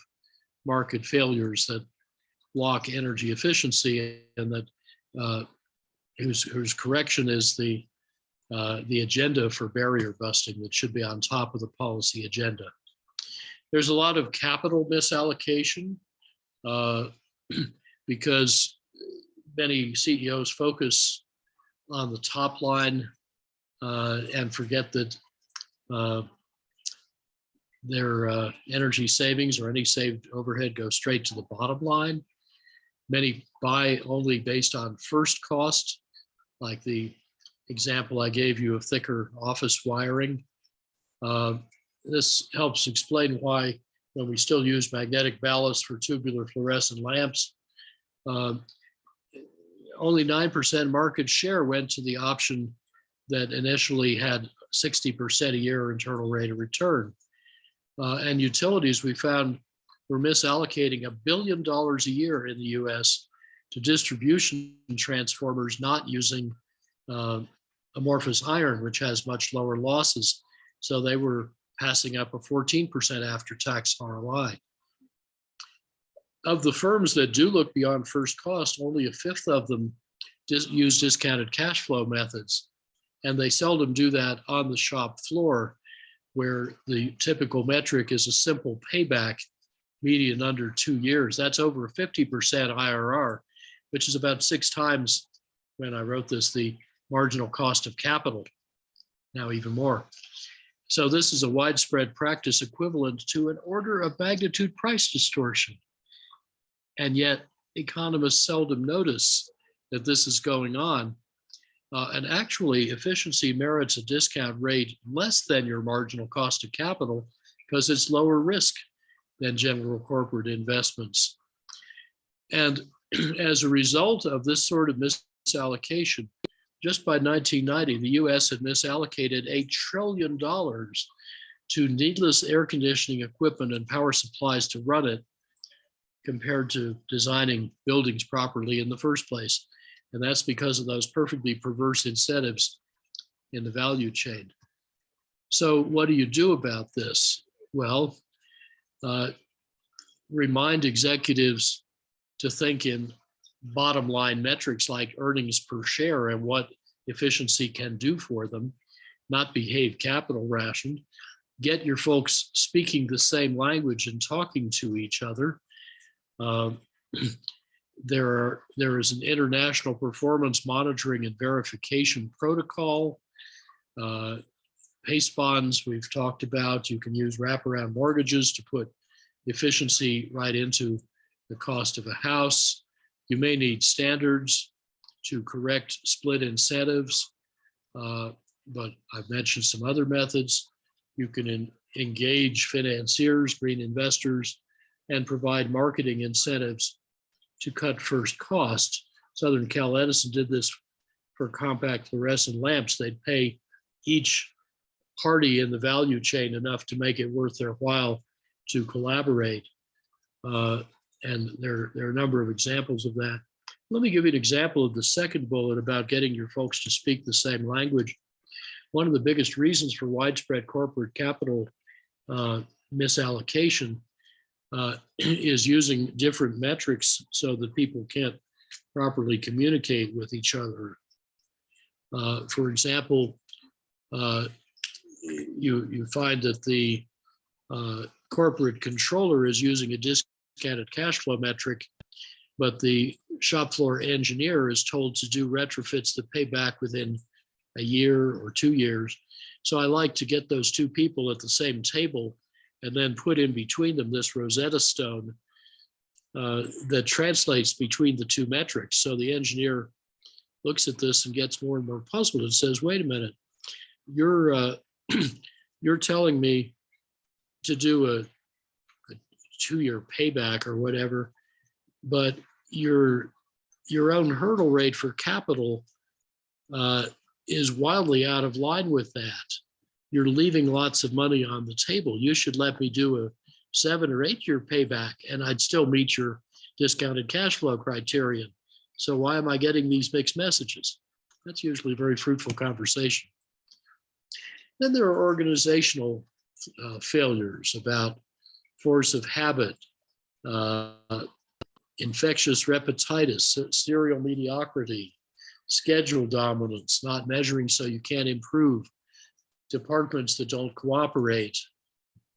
market failures that block energy efficiency, and that whose correction is the agenda for barrier busting that should be on top of the policy agenda. There's a lot of capital misallocation because many CEOs focus on the top line and forget that their energy savings or any saved overhead goes straight to the bottom line. Many buy only based on first cost, like the example I gave you of thicker office wiring. This helps explain why, when we still use magnetic ballast for tubular fluorescent lamps, only 9% market share went to the option that initially had 60% a year internal rate of return. And utilities, we found, were misallocating $1 billion a year in the US to distribution transformers not using amorphous iron, which has much lower losses. So they were passing up a 14% after-tax ROI. Of the firms that do look beyond first cost, only a fifth of them use discounted cash flow methods. And they seldom do that on the shop floor, where the typical metric is a simple payback, median under 2 years. That's over 50% IRR, which is about 6 times, when I wrote this, the marginal cost of capital, now even more. So this is a widespread practice equivalent to an order of magnitude price distortion. And yet economists seldom notice that this is going on. And actually, efficiency merits a discount rate less than your marginal cost of capital because it's lower risk than general corporate investments. And as a result of this sort of misallocation, just by 1990, the US had misallocated $8 trillion to needless air conditioning equipment and power supplies to run it, compared to designing buildings properly in the first place. And that's because of those perfectly perverse incentives in the value chain. So what do you do about this? Well, remind executives to think in bottom line metrics like earnings per share and what efficiency can do for them, not behave capital rationed. Get your folks speaking the same language and talking to each other. There is an international performance monitoring and verification protocol. PACE bonds we've talked about. You can use wraparound mortgages to put efficiency right into the cost of a house. You may need standards to correct split incentives, but I've mentioned some other methods. You can engage financiers, green investors, and provide marketing incentives to cut first cost. Southern Cal Edison did this for compact fluorescent lamps. They'd pay each party in the value chain enough to make it worth their while to collaborate. And there are a number of examples of that. Let me give you an example of the second bullet about getting your folks to speak the same language. One of the biggest reasons for widespread corporate capital misallocation is using different metrics so that people can't properly communicate with each other. For example, you find that the corporate controller is using a discounted cash flow metric, but the shop floor engineer is told to do retrofits that pay back within a year or 2 years. So I like to get those two people at the same table and then put in between them this Rosetta Stone that translates between the two metrics. So the engineer looks at this and gets more and more puzzled and says, wait a minute, you're telling me to do a 2-year payback or whatever, but your own hurdle rate for capital is wildly out of line with that. You're leaving lots of money on the table. You should let me do a 7 or 8 year payback and I'd still meet your discounted cash flow criterion. So why am I getting these mixed messages? That's usually a very fruitful conversation. Then there are organizational failures about force of habit, infectious repetitis, serial mediocrity, schedule dominance, not measuring so you can't improve, departments that don't cooperate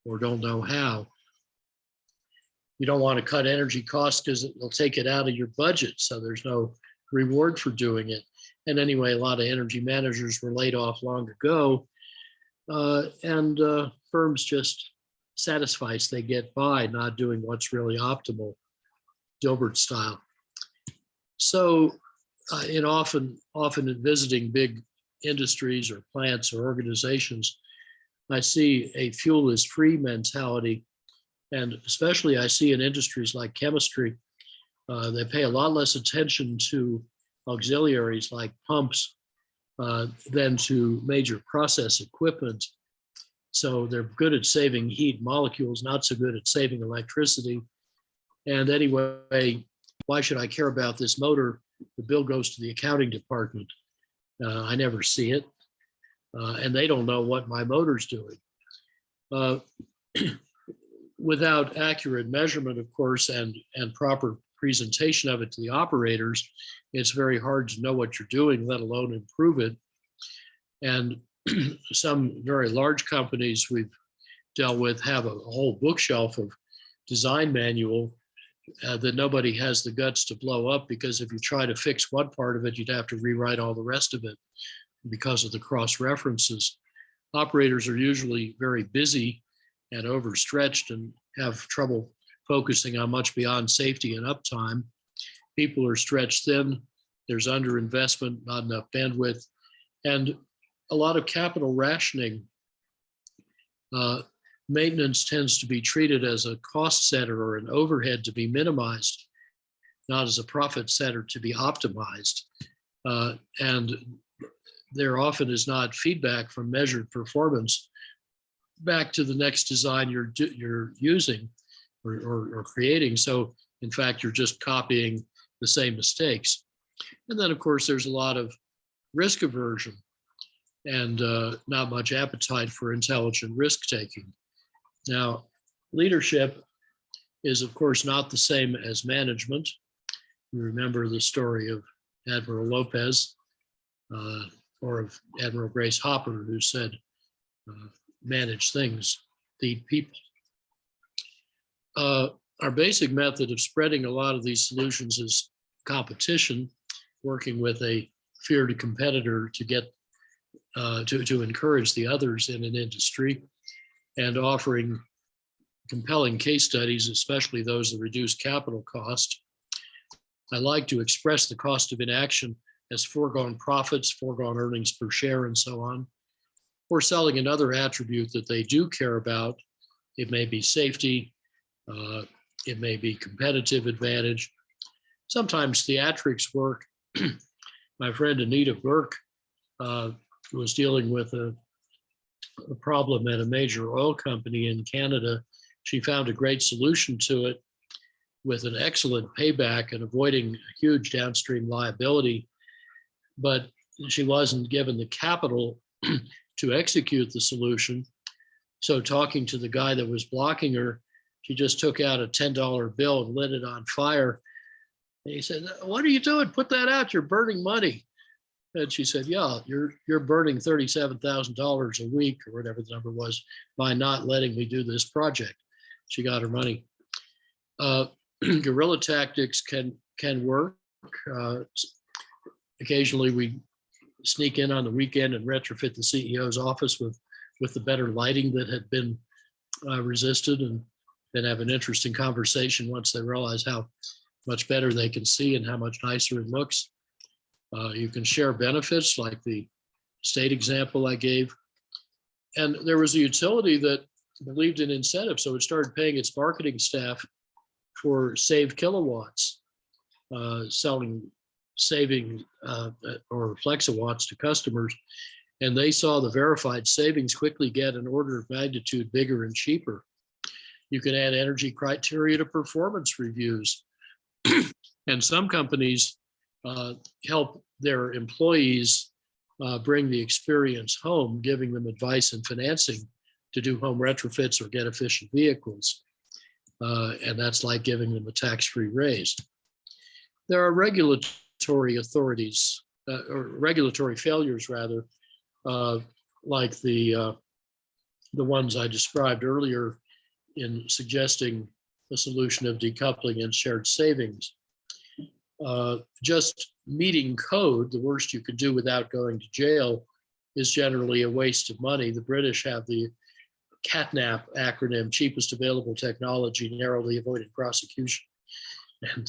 or don't know how. You don't want to cut energy costs because it'll take it out of your budget, so there's no reward for doing it. And anyway, a lot of energy managers were laid off long ago, and firms just satisfice they get by, not doing what's really optimal, Dilbert style. So in often in visiting big industries or plants or organizations, I see a fuel is free mentality. And especially I see in industries like chemistry, they pay a lot less attention to auxiliaries like pumps than to major process equipment. So they're good at saving heat molecules, not so good at saving electricity. And anyway, why should I care about this motor? The bill goes to the accounting department. I never see it. And they don't know what my motor's doing. without accurate measurement, of course, and proper presentation of it to the operators, it's very hard to know what you're doing, let alone improve it. And some very large companies we've dealt with have a whole bookshelf of design manual that nobody has the guts to blow up, because if you try to fix one part of it, you'd have to rewrite all the rest of it because of the cross references. Operators are usually very busy and overstretched and have trouble focusing on much beyond safety and uptime. People are stretched thin. There's underinvestment, not enough bandwidth, and a lot of capital rationing. Maintenance tends to be treated as a cost center or an overhead to be minimized, not as a profit center to be optimized. And there often is not feedback from measured performance back to the next design you're using or creating. So in fact, you're just copying the same mistakes. And then of course, there's a lot of risk aversion and not much appetite for intelligent risk taking. Now, leadership is of course not the same as management. You remember the story of Admiral Lopez or of Admiral Grace Hopper, who said, manage things, lead people. Our basic method of spreading a lot of these solutions is competition, working with a feared competitor to get to encourage the others in an industry, and offering compelling case studies, especially those that reduce capital cost. I like to express the cost of inaction as foregone profits, foregone earnings per share, and so on, or selling another attribute that they do care about. It may be safety, it may be competitive advantage. Sometimes theatrics work. My friend Anita Burke was dealing with a problem at a major oil company in Canada. She found a great solution to it with an excellent payback and avoiding a huge downstream liability, but she wasn't given the capital to execute the solution. So talking to the guy that was blocking her, she just took out a $10 bill and lit it on fire. And he said, "What are you doing? Put that out, you're burning money." And she said, "Yeah, you're burning $37,000 a week," or whatever the number was, by not letting me do this project. She got her money. Guerrilla tactics can work. Occasionally we sneak in on the weekend and retrofit the CEO's office with the better lighting that had been resisted, and then have an interesting conversation once they realize how much better they can see and how much nicer it looks. You can share benefits like the state example I gave. And there was a utility that believed in incentives, so it started paying its marketing staff for saved kilowatts, saving or flexawatts to customers. And they saw the verified savings quickly get an order of magnitude bigger and cheaper. You can add energy criteria to performance reviews. And some companies help their employees bring the experience home, giving them advice and financing to do home retrofits or get efficient vehicles. And that's like giving them a tax-free raise. There are regulatory authorities, or regulatory failures rather, like the ones I described earlier in suggesting the solution of decoupling and shared savings. Just meeting code, the worst you could do without going to jail, is generally a waste of money. The British have the CATNAP acronym, cheapest available technology, narrowly avoided prosecution. And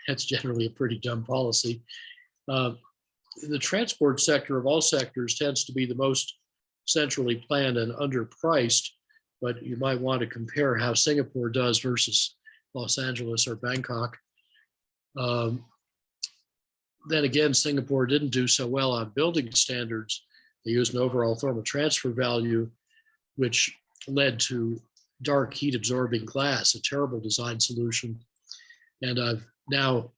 that's generally a pretty dumb policy. The transport sector of all sectors tends to be the most centrally planned and underpriced, but you might want to compare how Singapore does versus Los Angeles or Bangkok. Then again, Singapore didn't do so well on building standards. They used an overall thermal transfer value, which led to dark heat absorbing glass, a terrible design solution. And I've now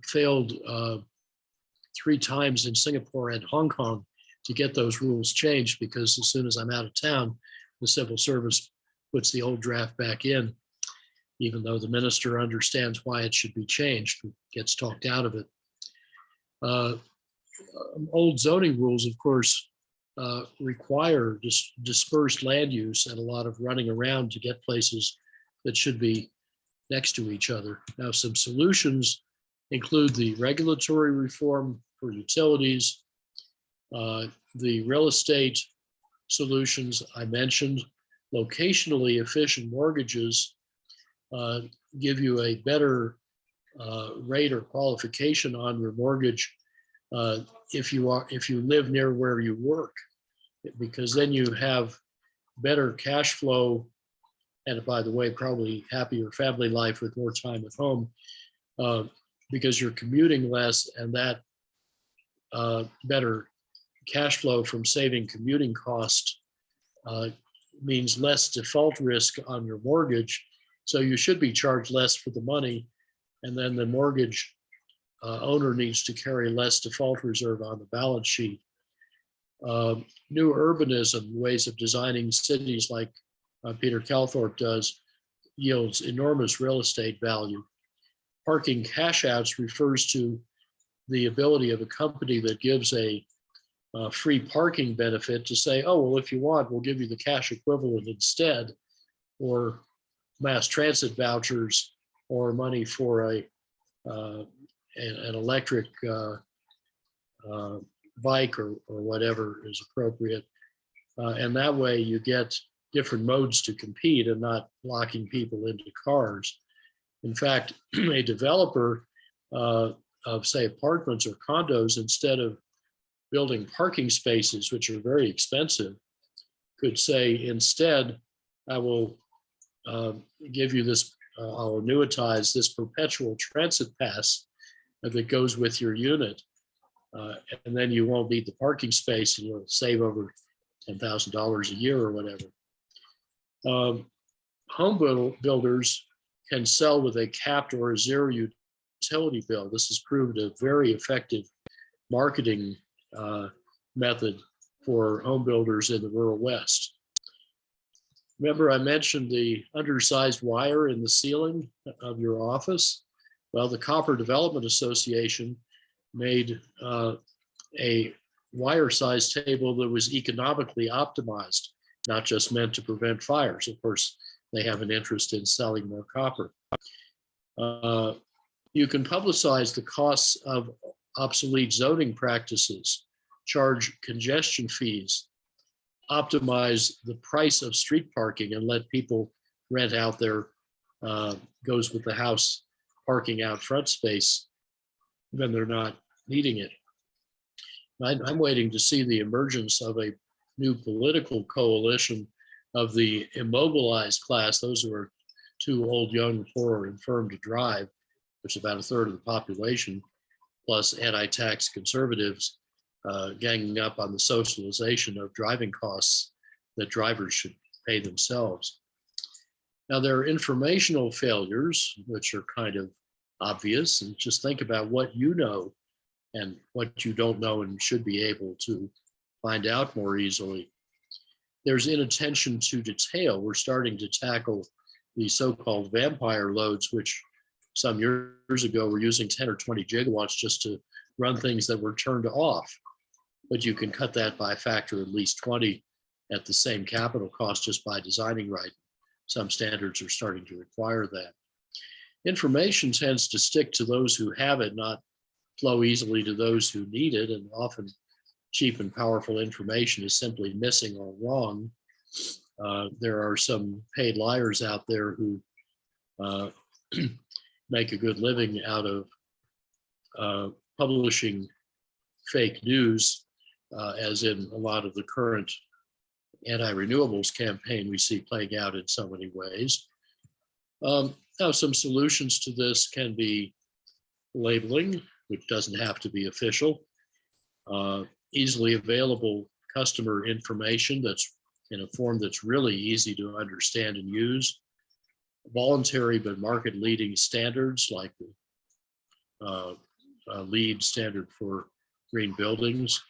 failed 3 times in Singapore and Hong Kong to get those rules changed, because as soon as I'm out of town, the civil service puts the old draft back in, even though the minister understands why it should be changed, gets talked out of it. Old zoning rules, of course, require dispersed land use and a lot of running around to get places that should be next to each other. Now, some solutions include the regulatory reform for utilities, the real estate solutions I mentioned, locationally efficient mortgages give you a better rate or qualification on your mortgage if you live near where you work, because then you have better cash flow, and by the way, probably happier family life with more time at home, because you're commuting less, and that better cash flow from saving commuting costs means less default risk on your mortgage. So you should be charged less for the money, and then the mortgage owner needs to carry less default reserve on the balance sheet. New urbanism, ways of designing cities like Peter Calthorpe does, yields enormous real estate value. Parking cash outs refers to the ability of a company that gives a free parking benefit to say, oh, well, if you want, we'll give you the cash equivalent instead, or mass transit vouchers, or money for an electric bike or whatever is appropriate. And that way you get different modes to compete and not locking people into cars. In fact, a developer of, say, apartments or condos, instead of building parking spaces, which are very expensive, could say, instead, I will give you this, I'll annuitize this perpetual transit pass that goes with your unit. And then you won't need the parking space, and you'll save over $10,000 a year or whatever. Home builders can sell with a capped or a zero utility bill. This has proved a very effective marketing method for home builders in the rural West. Remember, I mentioned the undersized wire in the ceiling of your office? Well, the Copper Development Association made a wire size table that was economically optimized, not just meant to prevent fires. Of course, they have an interest in selling more copper. You can publicize the costs of obsolete zoning practices, charge congestion fees, optimize the price of street parking, and let people rent out their goes with the house parking out front space when they're not needing it. I'm waiting to see the emergence of a new political coalition of the immobilized class, those who are too old, young, poor, or infirm to drive, which is about a third of the population, plus anti-tax conservatives ganging up on the socialization of driving costs that drivers should pay themselves. Now, there are informational failures, which are kind of obvious, and just think about what you know and what you don't know and should be able to find out more easily. There's inattention to detail. We're starting to tackle the so-called vampire loads, which some years ago were using 10 or 20 gigawatts just to run things that were turned off. But you can cut that by a factor at least 20 at the same capital cost just by designing right. Some standards are starting to require that. Information tends to stick to those who have it, not flow easily to those who need it, and often cheap and powerful information is simply missing or wrong. There are some paid liars out there who make a good living out of publishing fake news, as in a lot of the current anti-renewables campaign we see playing out in so many ways. Now, some solutions to this can be labeling, which doesn't have to be official, easily available customer information that's in a form that's really easy to understand and use, voluntary but market-leading standards like the LEED standard for green buildings,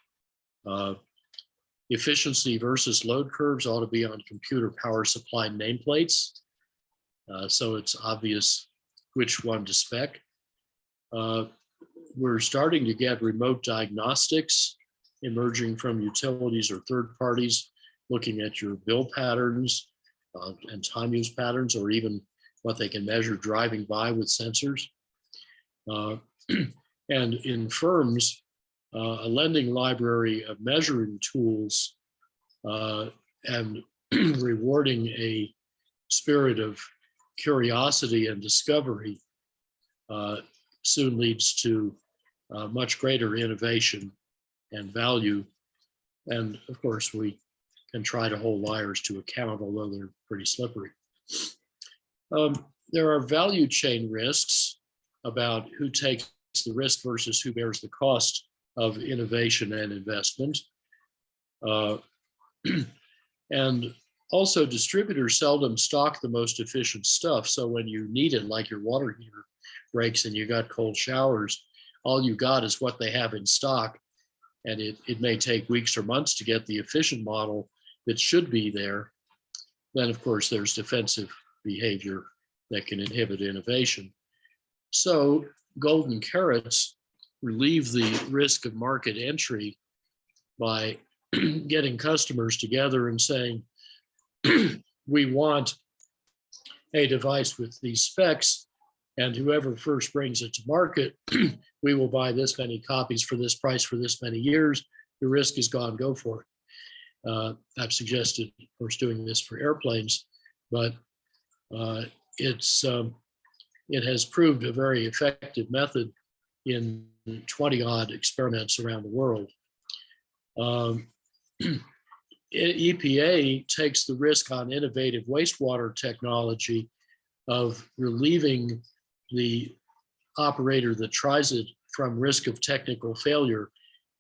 Efficiency versus load curves ought to be on computer power supply nameplates, so it's obvious which one to spec. We're starting to get remote diagnostics emerging from utilities or third parties, looking at your bill patterns and time use patterns, or even what they can measure driving by with sensors. And in firms, a lending library of measuring tools and rewarding a spirit of curiosity and discovery soon leads to much greater innovation and value. And of course, we can try to hold liars to account, although they're pretty slippery. There are value chain risks about who takes the risk versus who bears the cost of innovation and investment. And also, distributors seldom stock the most efficient stuff. So when you need it, like your water heater breaks and you got cold showers, all you got is what they have in stock. And it may take weeks or months to get the efficient model that should be there. Then, of course, there's defensive behavior that can inhibit innovation. So golden carrots relieve the risk of market entry by getting customers together and saying, we want a device with these specs, and whoever first brings it to market, we will buy this many copies for this price for this many years. The risk is gone, go for it. I've suggested, of course, doing this for airplanes, but it has proved a very effective method in 20 odd experiments around the world. EPA takes the risk on innovative wastewater technology of relieving the operator that tries it from risk of technical failure.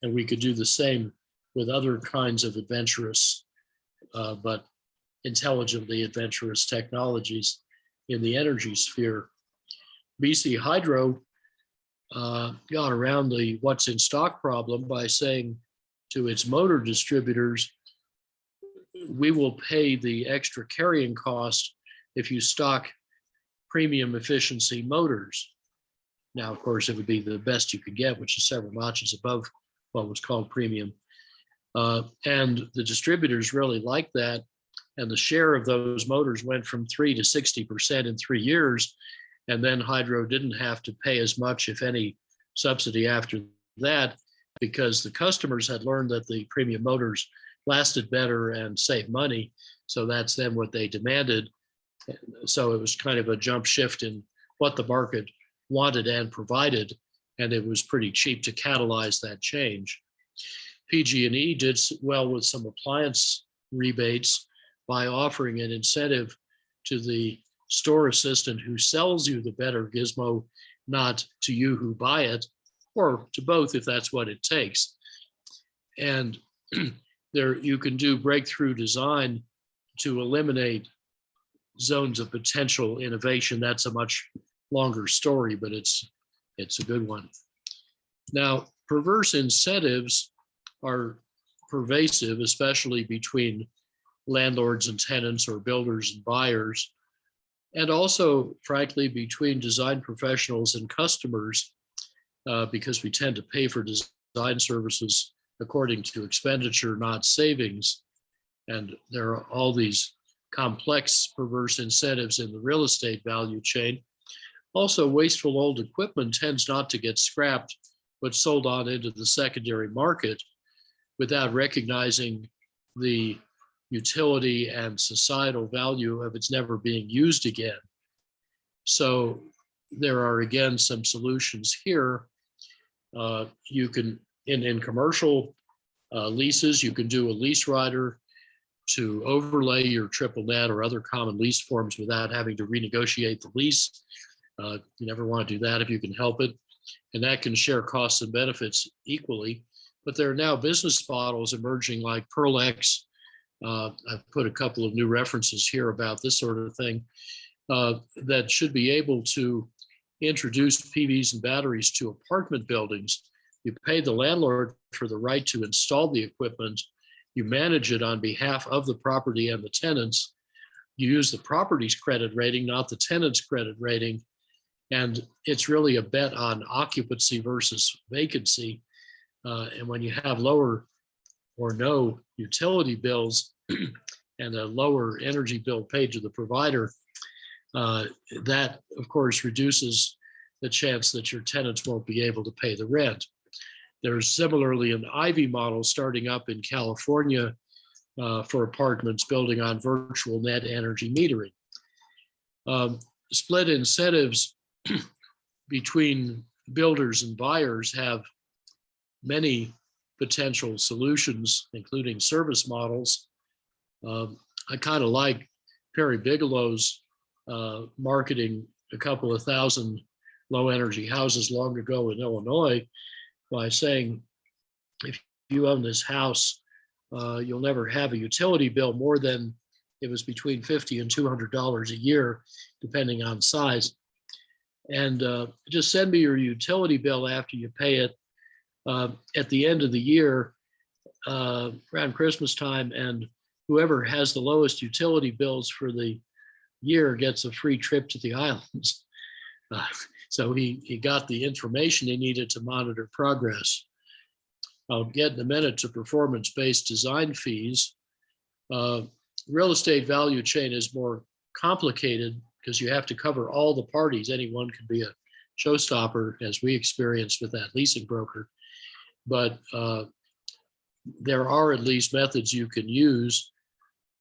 And we could do the same with other kinds of adventurous, but intelligently adventurous technologies in the energy sphere. BC Hydro got around the what's in stock problem by saying to its motor distributors, we will pay the extra carrying cost if you stock premium efficiency motors. Now, of course, it would be the best you could get, which is several notches above what was called premium. And the distributors really liked that. And the share of those motors went from 3 to 60% in 3 years. And then Hydro didn't have to pay as much, if any, subsidy after that, because the customers had learned that the premium motors lasted better and saved money. So that's then what they demanded. So it was kind of a jump shift in what the market wanted and provided, and it was pretty cheap to catalyze that change. PG&E did well with some appliance rebates by offering an incentive to the store assistant who sells you the better gizmo, not to you who buy it, or to both if that's what it takes. And there you can do breakthrough design to eliminate zones of potential innovation. That's a much longer story, but it's a good one. Now, perverse incentives are pervasive, especially between landlords and tenants or builders and buyers, and also, frankly, between design professionals and customers, because we tend to pay for design services according to expenditure, not savings. And there are all these complex perverse incentives in the real estate value chain. Also, wasteful old equipment tends not to get scrapped, but sold on into the secondary market without recognizing the utility and societal value of its never being used again. So there are, again, some solutions here. You can, in commercial leases, you can do a lease rider to overlay your triple net or other common lease forms without having to renegotiate the lease. You never want to do that if you can help it. And that can share costs and benefits equally. But there are now business models emerging like PearlX. I've put a couple of new references here about this sort of thing that should be able to introduce PVs and batteries to apartment buildings. You pay the landlord for the right to install the equipment, You manage it on behalf of the property and the tenants. You use the property's credit rating, not the tenant's credit rating. And it's really a bet on occupancy versus vacancy. And when you have lower or no utility bills and a lower energy bill paid to the provider, that, of course, reduces the chance that your tenants won't be able to pay the rent. There's similarly an Ivy model starting up in California for apartments building on virtual net energy metering. Split incentives between builders and buyers have many potential solutions, including service models. I kind of like Perry Bigelow's marketing a couple of thousand low energy houses long ago in Illinois by saying, if you own this house, you'll never have a utility bill more than, it was between $50 and $200 a year, depending on size. And just send me your utility bill after you pay it at the end of the year, around Christmas time, and whoever has the lowest utility bills for the year gets a free trip to the islands. So he got the information he needed to monitor progress. I'll get in a minute to performance-based design fees. Real estate value chain is more complicated because you have to cover all the parties. Anyone can be a showstopper, as we experienced with that leasing broker. But there are at least methods you can use.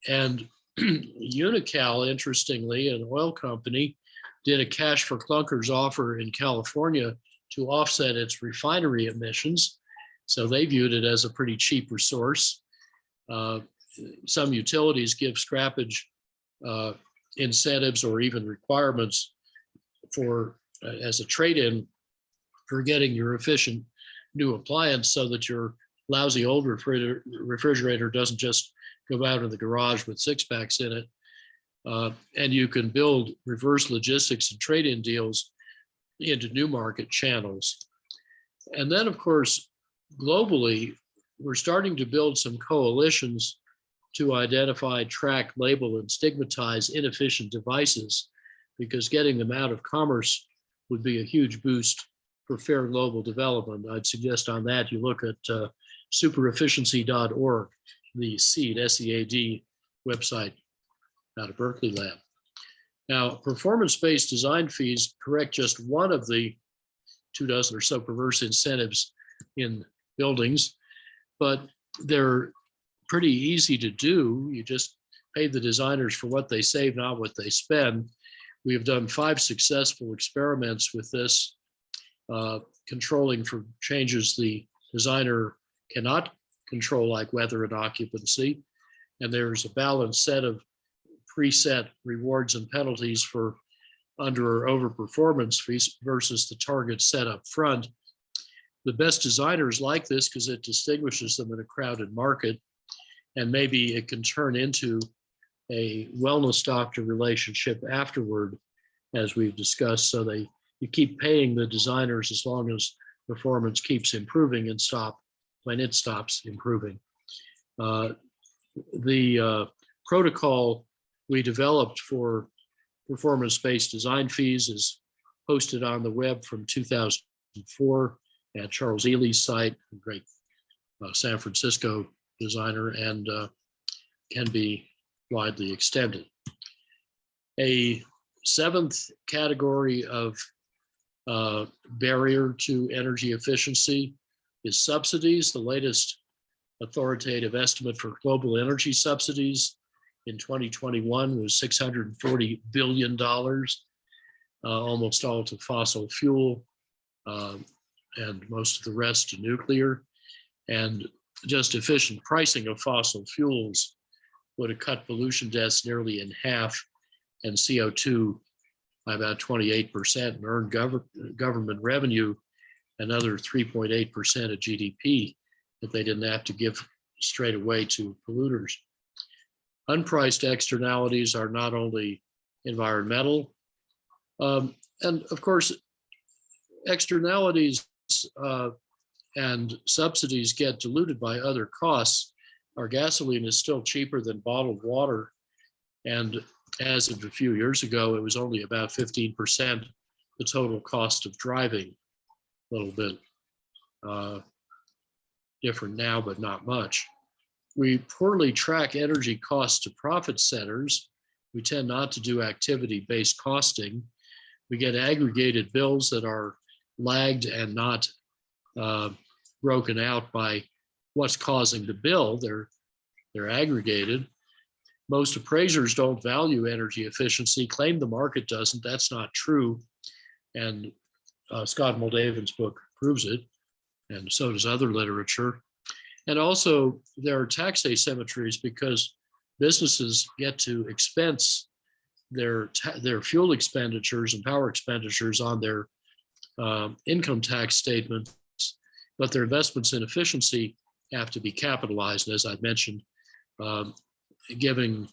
And Unical, interestingly, an oil company, did a cash for clunkers offer in California to offset its refinery emissions. So they viewed it as a pretty cheap resource. Some utilities give scrappage incentives or even requirements for as a trade-in for getting your efficient new appliance, so that your lousy old refrigerator doesn't just go out in the garage with six packs in it. And you can build reverse logistics and trade-in deals into new market channels. And then, of course, globally, we're starting to build some coalitions to identify, track, label, and stigmatize inefficient devices, because getting them out of commerce would be a huge boost for fair global development. I'd suggest on that you look at superefficiency.org, the SEED, S-E-A-D website out of Berkeley Lab. Now, performance-based design fees correct just one of the 24 or so perverse incentives in buildings, but they're pretty easy to do. You just pay the designers for what they save, not what they spend. We have done 5 successful experiments with this, controlling for changes the designer cannot control, like weather and occupancy. And there's a balanced set of preset rewards and penalties for under or over performance fees versus the target set up front. The best designers like this because it distinguishes them in a crowded market, and maybe it can turn into a wellness doctor relationship afterward, as we've discussed. So you keep paying the designers as long as performance keeps improving and stop when it stops improving. The protocol we developed for performance-based design fees is posted on the web from 2004 at Charles Ely's site, a great San Francisco designer, and can be widely extended. A 7th category of barrier to energy efficiency is subsidies. The latest authoritative estimate for global energy subsidies in 2021 was $640 billion, almost all to fossil fuel, and most of the rest to nuclear. And just efficient pricing of fossil fuels would have cut pollution deaths nearly in half and CO2 by about 28%, and earned government revenue another 3.8% of GDP that they didn't have to give straight away to polluters. Unpriced externalities are not only environmental, and of course, externalities and subsidies get diluted by other costs. our gasoline is still cheaper than bottled water. And as of a few years ago, it was only about 15% the total cost of driving. A little bit different now, but not much. We poorly track energy costs to profit centers. We tend not to do activity-based costing. We get aggregated bills that are lagged and not broken out by what's causing the bill. They're aggregated. Most appraisers don't value energy efficiency, claim the market doesn't. That's not true. And Scott Moldaven's book proves it, and so does other literature. And also, there are tax asymmetries because businesses get to expense their fuel expenditures and power expenditures on their income tax statements, but their investments in efficiency have to be capitalized, as I mentioned, giving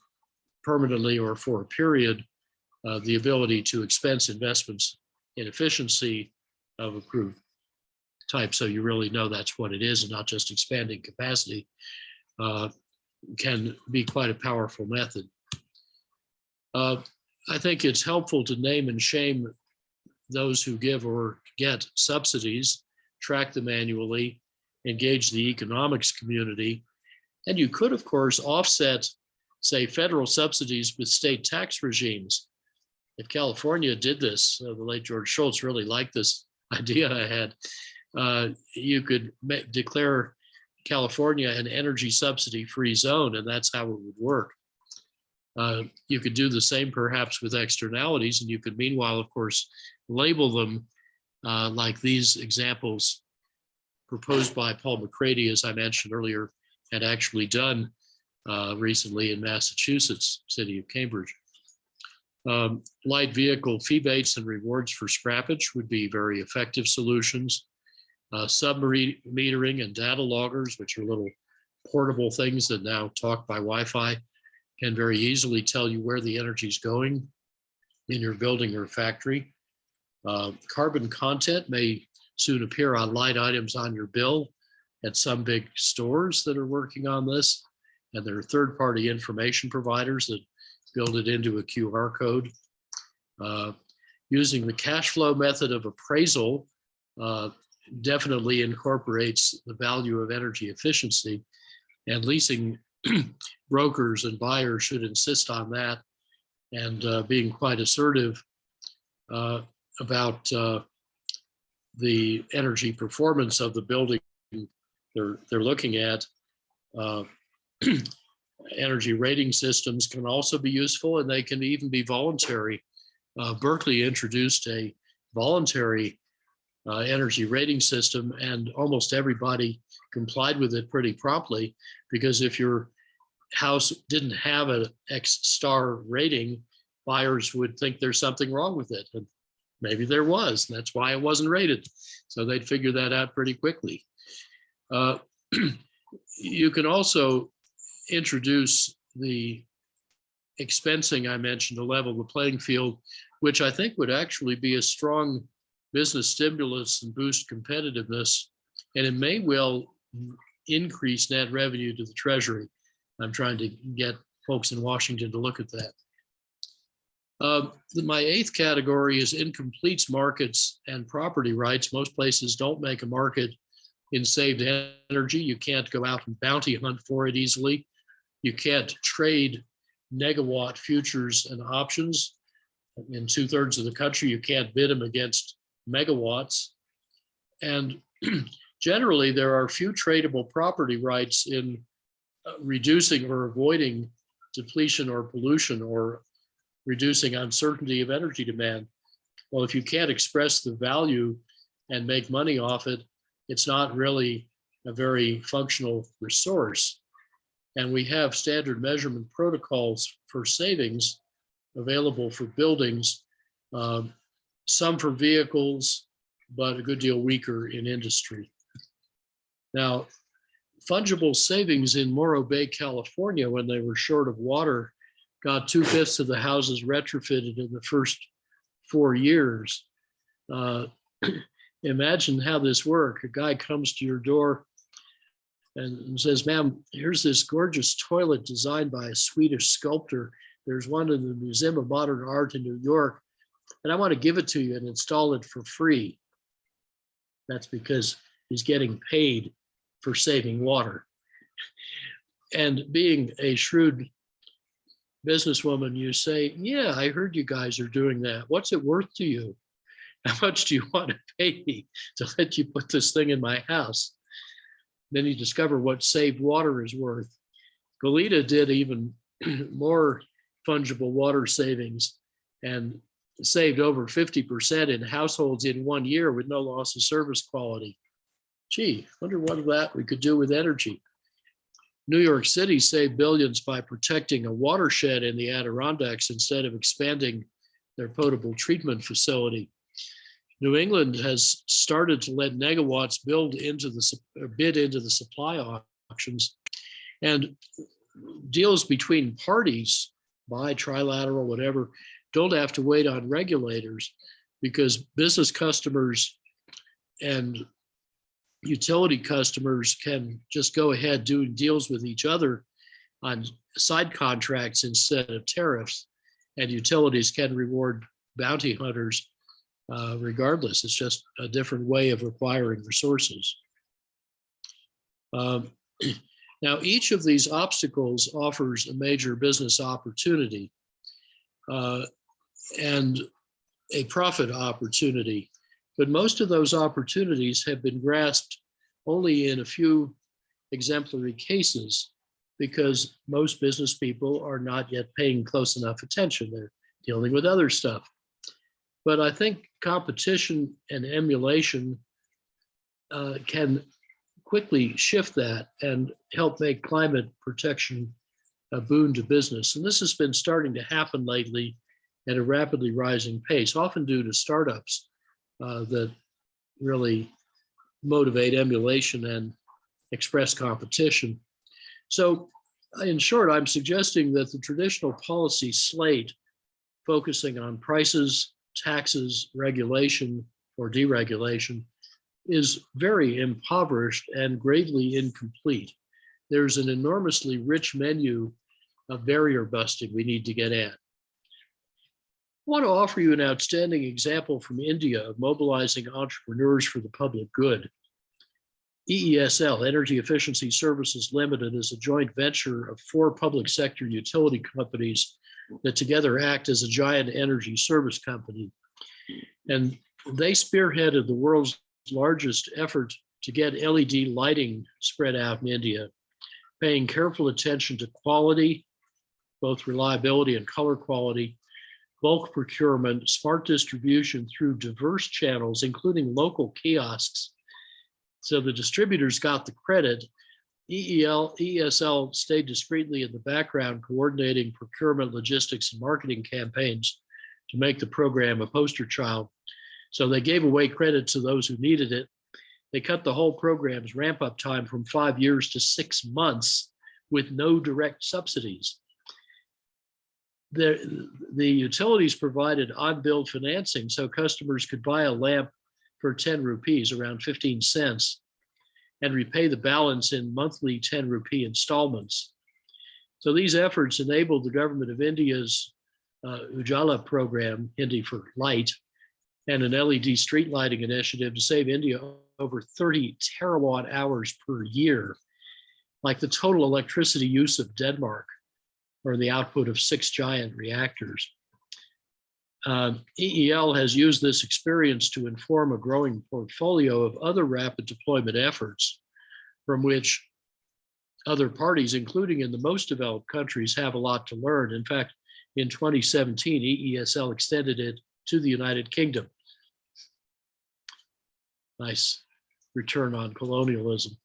permanently or for a period the ability to expense investments in efficiency of approved type. So you really know that's what it is and not just expanding capacity, can be quite a powerful method. I think it's helpful to name and shame those who give or get subsidies, track them annually, engage the economics community. And you could, of course, offset, say, federal subsidies with state tax regimes. If California did this, the late George Shultz really liked this idea I had. You could declare California an energy subsidy-free zone, and that's how it would work. You could do the same perhaps with externalities, and you could meanwhile, of course, label them like these examples proposed by Paul McCready, as I mentioned earlier, had actually done recently in Massachusetts, city of Cambridge. Light vehicle fee-bates and rewards for scrappage would be very effective solutions. Sub-metering and data loggers, which are little portable things that now talk by Wi-Fi, can very easily tell you where the energy is going in your building or factory. Carbon content may soon appear on light items on your bill at some big stores that are working on this. And there are third-party information providers that build it into a QR code. Using the cash flow method of appraisal definitely incorporates the value of energy efficiency, and leasing brokers and buyers should insist on that, and being quite assertive about the energy performance of the building they're looking at. Energy rating systems can also be useful, and they can even be voluntary. Berkeley introduced a voluntary energy rating system, and almost everybody complied with it pretty promptly, because if your house didn't have an X star rating, buyers would think there's something wrong with it. And maybe there was, and that's why it wasn't rated. So they'd figure that out pretty quickly. You can also introduce the expensing I mentioned to level the playing field, which I think would actually be a strong business stimulus and boost competitiveness, and it may well increase net revenue to the Treasury. I'm trying to get folks in Washington to look at that. My eighth category is incompletes markets and property rights. Most places don't make a market in saved energy. You can't go out and bounty hunt for it easily. You can't trade negawatt futures and options. In 2/3 of the country, you can't bid them against megawatts. And generally, there are few tradable property rights in reducing or avoiding depletion or pollution or reducing uncertainty of energy demand. Well, if you can't express the value and make money off it, it's not really a very functional resource. And we have standard measurement protocols for savings available for buildings, some for vehicles, but a good deal weaker in industry. Now, fungible savings in Morro Bay, California, when they were short of water, got 2/5 of the houses retrofitted in the first 4 years. Imagine how this works. A guy comes to your door and says, ma'am, here's this gorgeous toilet designed by a Swedish sculptor. There's one in the Museum of Modern Art in New York, and I want to give it to you and install it for free. That's because he's getting paid for saving water. And being a shrewd businesswoman, you say, yeah, I heard you guys are doing that. What's it worth to you? How much do you want to pay me to let you put this thing in my house? Then you discover what saved water is worth. Goleta did even more fungible water savings and saved over 50% in households in 1 year with no loss of service quality. Gee, wonder what of that we could do with energy. New York City saved billions by protecting a watershed in the Adirondacks instead of expanding their potable treatment facility. New England has started to let negawatts bid into the supply auctions, and deals between parties, bi, trilateral, whatever, don't have to wait on regulators, because business customers and utility customers can just go ahead doing deals with each other on side contracts instead of tariffs, and utilities can reward bounty hunters regardless. It's just a different way of acquiring resources. Now, each of these obstacles offers a major business opportunity and a profit opportunity, but most of those opportunities have been grasped only in a few exemplary cases, because most business people are not yet paying close enough attention. They're dealing with other stuff. But I think competition and emulation can quickly shift that and help make climate protection a boon to business. And this has been starting to happen lately at a rapidly rising pace, often due to startups that really motivate emulation and express competition. So in short, I'm suggesting that the traditional policy slate focusing on prices, taxes, regulation, or deregulation is very impoverished and gravely incomplete. There's an enormously rich menu of barrier busting we need to get at. I want to offer you an outstanding example from India of mobilizing entrepreneurs for the public good. EESL, Energy Efficiency Services Limited, is a joint venture of 4 public sector utility companies that together act as a giant energy service company. And they spearheaded the world's largest effort to get LED lighting spread out in India, paying careful attention to quality, both reliability and color quality, bulk procurement, smart distribution through diverse channels, including local kiosks. So the distributors got the credit. EESL stayed discreetly in the background, coordinating procurement, logistics, and marketing campaigns to make the program a poster child. So they gave away credit to those who needed it. They cut the whole program's ramp-up time from 5 years to 6 months with no direct subsidies. The utilities provided on-bill financing so customers could buy a lamp for 10 rupees, around 15 cents, and repay the balance in monthly 10 rupee installments. So these efforts enabled the government of India's Ujala program, Hindi for light, and an LED street lighting initiative to save India over 30 terawatt hours per year, like the total electricity use of Denmark, or the output of 6 giant reactors. EEL has used this experience to inform a growing portfolio of other rapid deployment efforts from which other parties, including in the most developed countries, have a lot to learn. In fact, in 2017, EESL extended it to the United Kingdom. Nice return on colonialism.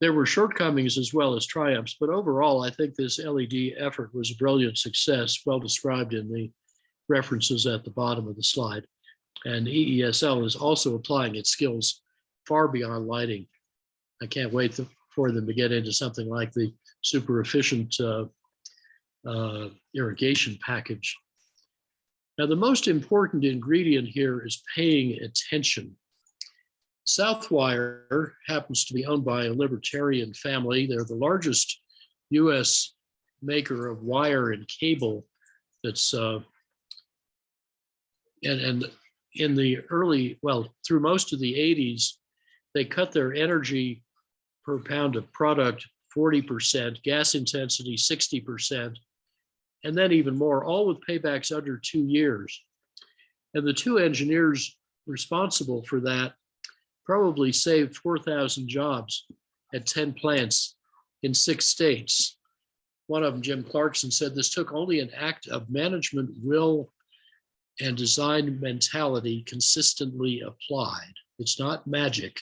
There were shortcomings as well as triumphs, but overall, I think this LED effort was a brilliant success, well described in the references at the bottom of the slide. And EESL is also applying its skills far beyond lighting. I can't wait for them to get into something like the super efficient irrigation package. Now, the most important ingredient here is paying attention. Southwire happens to be owned by a libertarian family. They're the largest US maker of wire and cable that's and in the early, well, through most of the 80s, they cut their energy per pound of product 40%, gas intensity 60%, and then even more, all with paybacks under 2 years. And the two engineers responsible for that probably saved 4,000 jobs at 10 plants in 6 states. One of them, Jim Clarkson, said this took only an act of management will and design mentality consistently applied. It's not magic.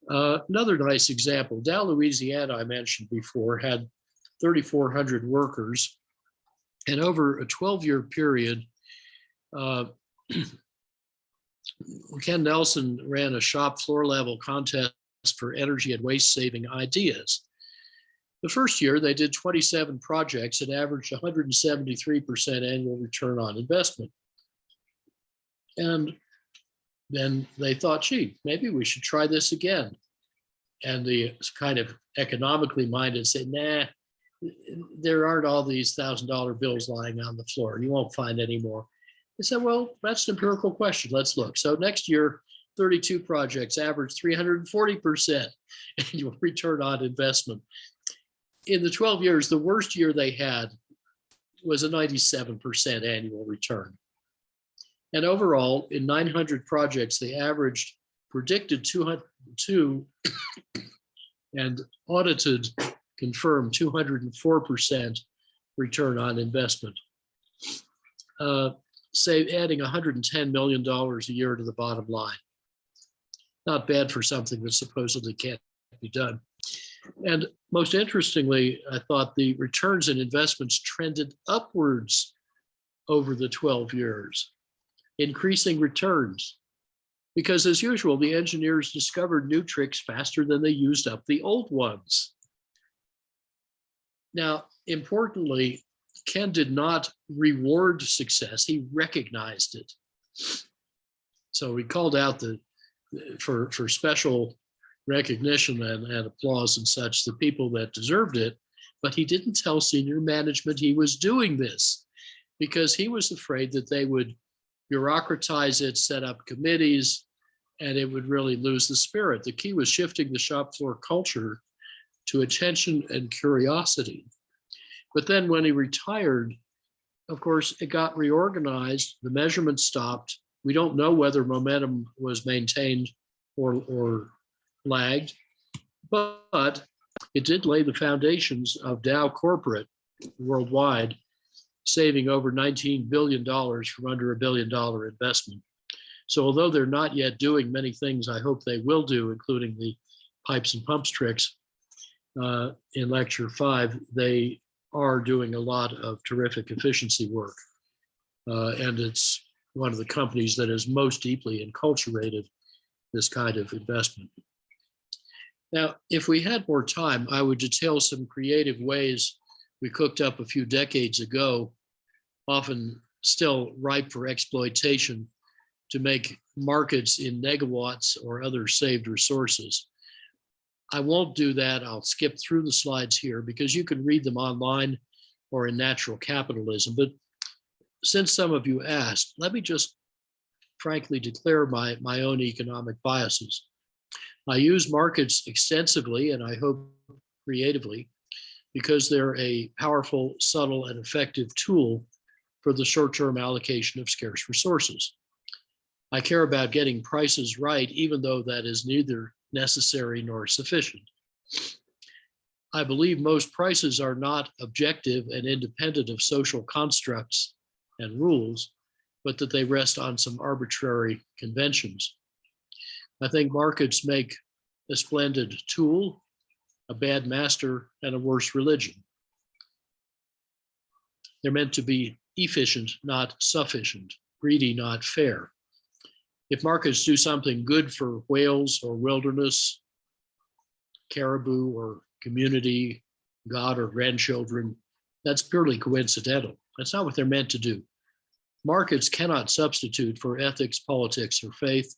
Another nice example, Dow, Louisiana, I mentioned before, had 3,400 workers. And over a 12-year period, Ken Nelson ran a shop floor level contest for energy and waste saving ideas. The first year, they did 27 projects and averaged 173% annual return on investment. And then they thought, gee, maybe we should try this again. And the kind of economically minded said, nah, there aren't all these $1,000 bills lying on the floor. You won't find any more. They said, well, that's an empirical question. Let's look. So next year, 32 projects averaged 340% annual return on investment. In the 12 years, the worst year they had was a 97% annual return. And overall, in 900 projects, they averaged predicted 202 and audited confirmed 204% return on investment, adding $110 million a year to the bottom line. Not bad for something that supposedly can't be done. And most interestingly, I thought the returns and investments trended upwards over the 12 years, increasing returns. Because as usual, the engineers discovered new tricks faster than they used up the old ones. Now, importantly, Ken did not reward success, he recognized it. So he called out for special recognition and applause and such, the people that deserved it, but he didn't tell senior management he was doing this because he was afraid that they would bureaucratize it, set up committees, and it would really lose the spirit. The key was shifting the shop floor culture to attention and curiosity. But then when he retired, of course, it got reorganized, the measurements stopped. We don't know whether momentum was maintained or lagged, but it did lay the foundations of Dow Corporate worldwide, saving over $19 billion from under $1 billion investment. So although they're not yet doing many things I hope they will do, including the pipes and pumps tricks in lecture 5, they are doing a lot of terrific efficiency work. And it's one of the companies that has most deeply enculturated this kind of investment. Now, if we had more time, I would detail some creative ways we cooked up a few decades ago, often still ripe for exploitation, to make markets in megawatts or other saved resources. I won't do that. I'll skip through the slides here because you can read them online or in Natural Capitalism. But since some of you asked, let me just frankly declare my own economic biases. I use markets extensively, and I hope creatively, because they're a powerful, subtle, and effective tool for the short-term allocation of scarce resources. I care about getting prices right, even though that is neither necessary nor sufficient. I believe most prices are not objective and independent of social constructs and rules, but that they rest on some arbitrary conventions. I think markets make a splendid tool, a bad master, and a worse religion. They're meant to be efficient, not sufficient, greedy, not fair. If markets do something good for whales or wilderness, caribou or community, God or grandchildren, that's purely coincidental. That's not what they're meant to do. Markets cannot substitute for ethics, politics, or faith.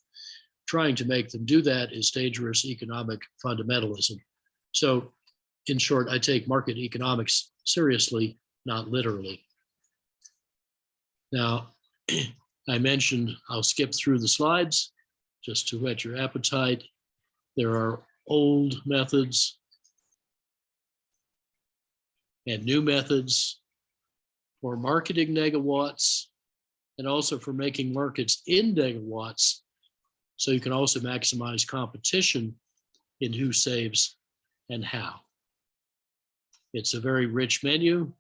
trying to make them do that is dangerous economic fundamentalism. So in short, I take market economics seriously, not literally. Now, I mentioned, I'll skip through the slides just to whet your appetite. There are old methods and new methods for marketing negawatts and also for making markets in negawatts. So you can also maximize competition in who saves and how. It's a very rich menu.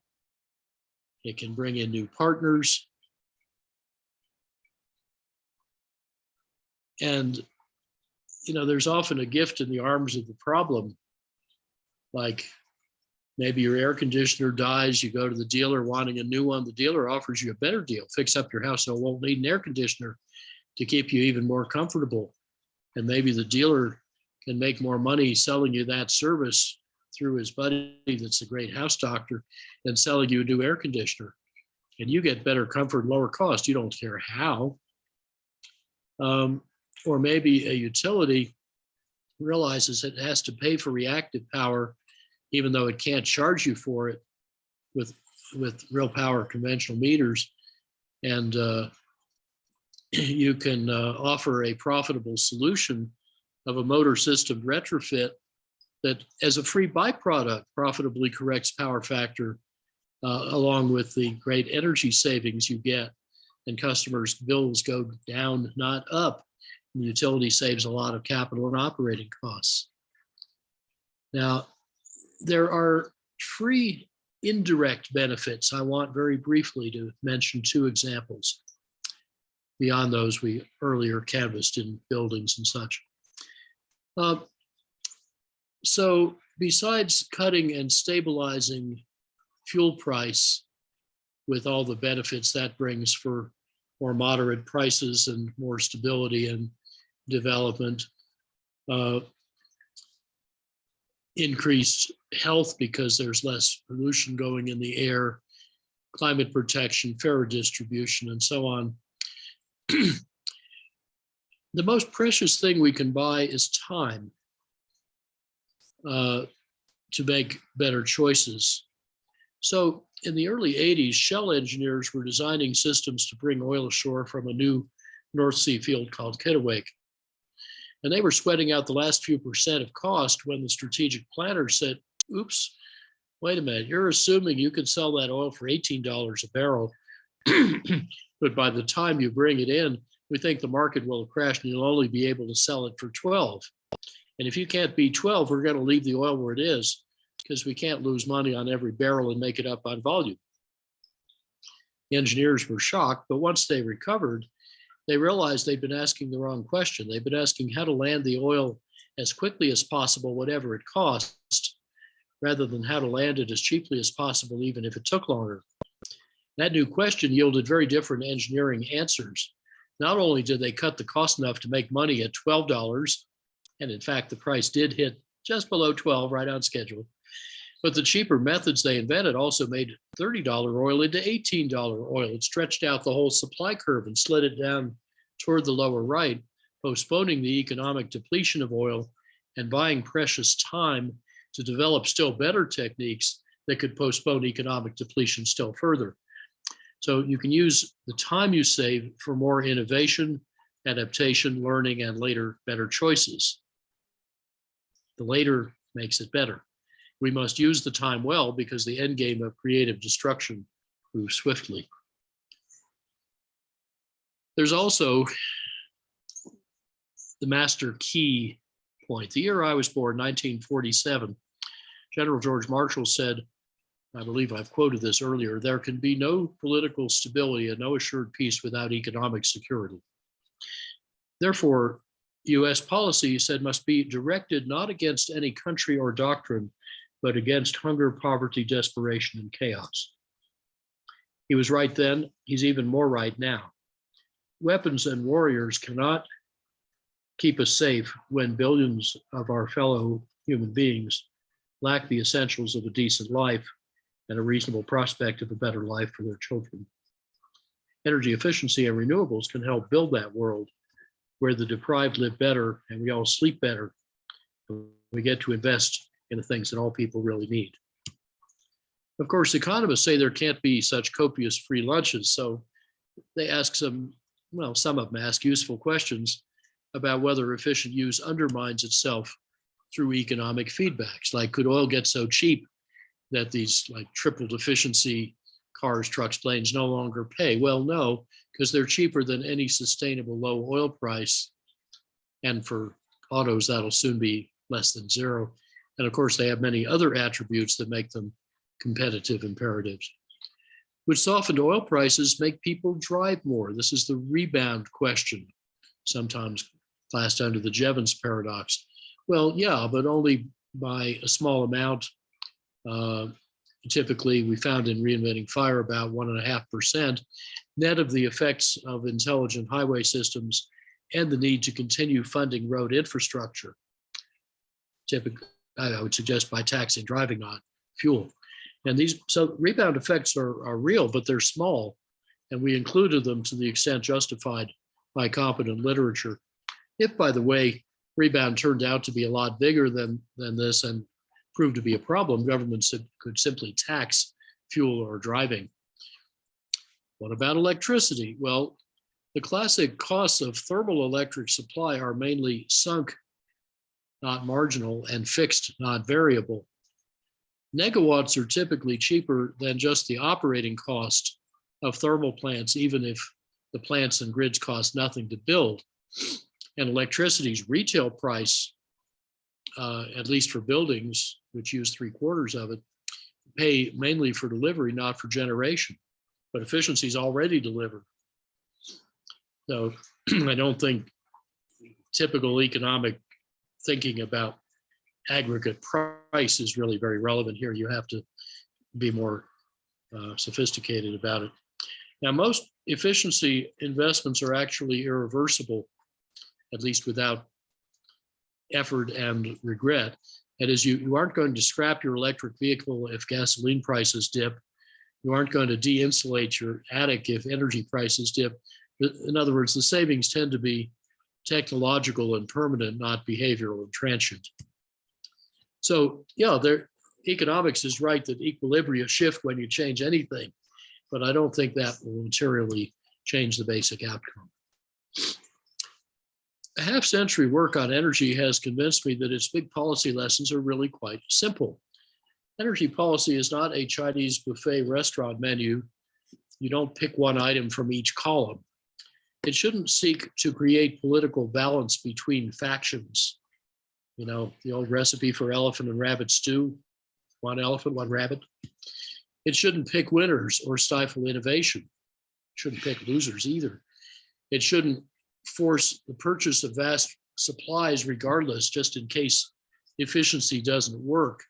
It can bring in new partners. And, there's often a gift in the arms of the problem. Like maybe your air conditioner dies, you go to the dealer wanting a new one. The dealer offers you a better deal. Fix up your house so it won't need an air conditioner to keep you even more comfortable. And maybe the dealer can make more money selling you that service through his buddy that's a great house doctor than selling you a new air conditioner. And you get better comfort, lower cost. You don't care how. Or maybe a utility realizes it has to pay for reactive power, even though it can't charge you for it with real power conventional meters. And you can offer a profitable solution of a motor system retrofit that, as a free byproduct, profitably corrects power factor along with the great energy savings you get, and customers' bills go down, not up. And the utility saves a lot of capital and operating costs. Now, there are free indirect benefits. I want very briefly to mention two examples beyond those we earlier canvassed in buildings and such. So besides cutting and stabilizing fuel price with all the benefits that brings for more moderate prices and more stability and development, increased health because there's less pollution going in the air, climate protection, fairer distribution, and so on. The most precious thing we can buy is time to make better choices. So in the early 80s, Shell engineers were designing systems to bring oil ashore from a new North Sea field called Kittiwake. And they were sweating out the last few percent of cost when the strategic planner said, oops, wait a minute, you're assuming you can sell that oil for $18 a barrel, but by the time you bring it in, we think the market will have crashed and you'll only be able to sell it for 12. And if you can't beat 12, we're going to leave the oil where it is because we can't lose money on every barrel and make it up on volume. The engineers were shocked, but once they recovered, they realized they'd been asking the wrong question. They'd been asking how to land the oil as quickly as possible, whatever it cost, rather than how to land it as cheaply as possible, even if it took longer. That new question yielded very different engineering answers. Not only did they cut the cost enough to make money at $12, and in fact, the price did hit just below 12, right on schedule, but the cheaper methods they invented also made $30 oil into $18 oil. It stretched out the whole supply curve and slid it down toward the lower right, postponing the economic depletion of oil and buying precious time to develop still better techniques that could postpone economic depletion still further. So you can use the time you save for more innovation, adaptation, learning, and later better choices. The later makes it better. We must use the time well because the end game of creative destruction moves swiftly. There's also the master key point. The year I was born, 1947, General George Marshall said, I believe I've quoted this earlier, there can be no political stability and no assured peace without economic security. Therefore, US policy, he said, must be directed not against any country or doctrine, but against hunger, poverty, desperation, and chaos. He was right then. He's even more right now. Weapons and warriors cannot keep us safe when billions of our fellow human beings lack the essentials of a decent life and a reasonable prospect of a better life for their children. Energy efficiency and renewables can help build that world where the deprived live better and we all sleep better. We get to invest in the things that all people really need. Of course, economists say there can't be such copious free lunches, so they ask some of them ask useful questions about whether efficient use undermines itself through economic feedbacks, like could oil get so cheap that these like tripled efficiency cars, trucks, planes no longer pay? Well, no, because they're cheaper than any sustainable low oil price. And for autos, that'll soon be less than zero. And of course, they have many other attributes that make them competitive imperatives. Would softened oil prices make people drive more? This is the rebound question, sometimes classed under the Jevons paradox. Well, yeah, but only by a small amount. Typically, we found in Reinventing Fire about 1.5%, net of the effects of intelligent highway systems and the need to continue funding road infrastructure. Typically, I would suggest by taxing driving on fuel. And so rebound effects are real, but they're small. And we included them to the extent justified by competent literature. If, by the way, rebound turned out to be a lot bigger than this and proved to be a problem, governments could simply tax fuel or driving. What about electricity? Well, the classic costs of thermal electric supply are mainly sunk, not marginal, and fixed, not variable. Negawatts are typically cheaper than just the operating cost of thermal plants, even if the plants and grids cost nothing to build. And electricity's retail price, at least for buildings, which use 3/4 of it, pay mainly for delivery, not for generation. But efficiency is already delivered. So I don't think typical economic thinking about aggregate price is really very relevant here. You have to be more sophisticated about it. Now, most efficiency investments are actually irreversible, at least without effort and regret. That is, you aren't going to scrap your electric vehicle if gasoline prices dip. You aren't going to de-insulate your attic if energy prices dip. In other words, the savings tend to be technological and permanent, not behavioral and transient. So yeah, economics is right that equilibria shift when you change anything, but I don't think that will materially change the basic outcome. A half-century work on energy has convinced me that its big policy lessons are really quite simple. Energy policy is not a Chinese buffet restaurant menu. You don't pick one item from each column. It shouldn't seek to create political balance between factions. You know, the old recipe for elephant and rabbit stew, one elephant, one rabbit. It shouldn't pick winners or stifle innovation. It shouldn't pick losers either. It shouldn't force the purchase of vast supplies regardless, just in case efficiency doesn't work,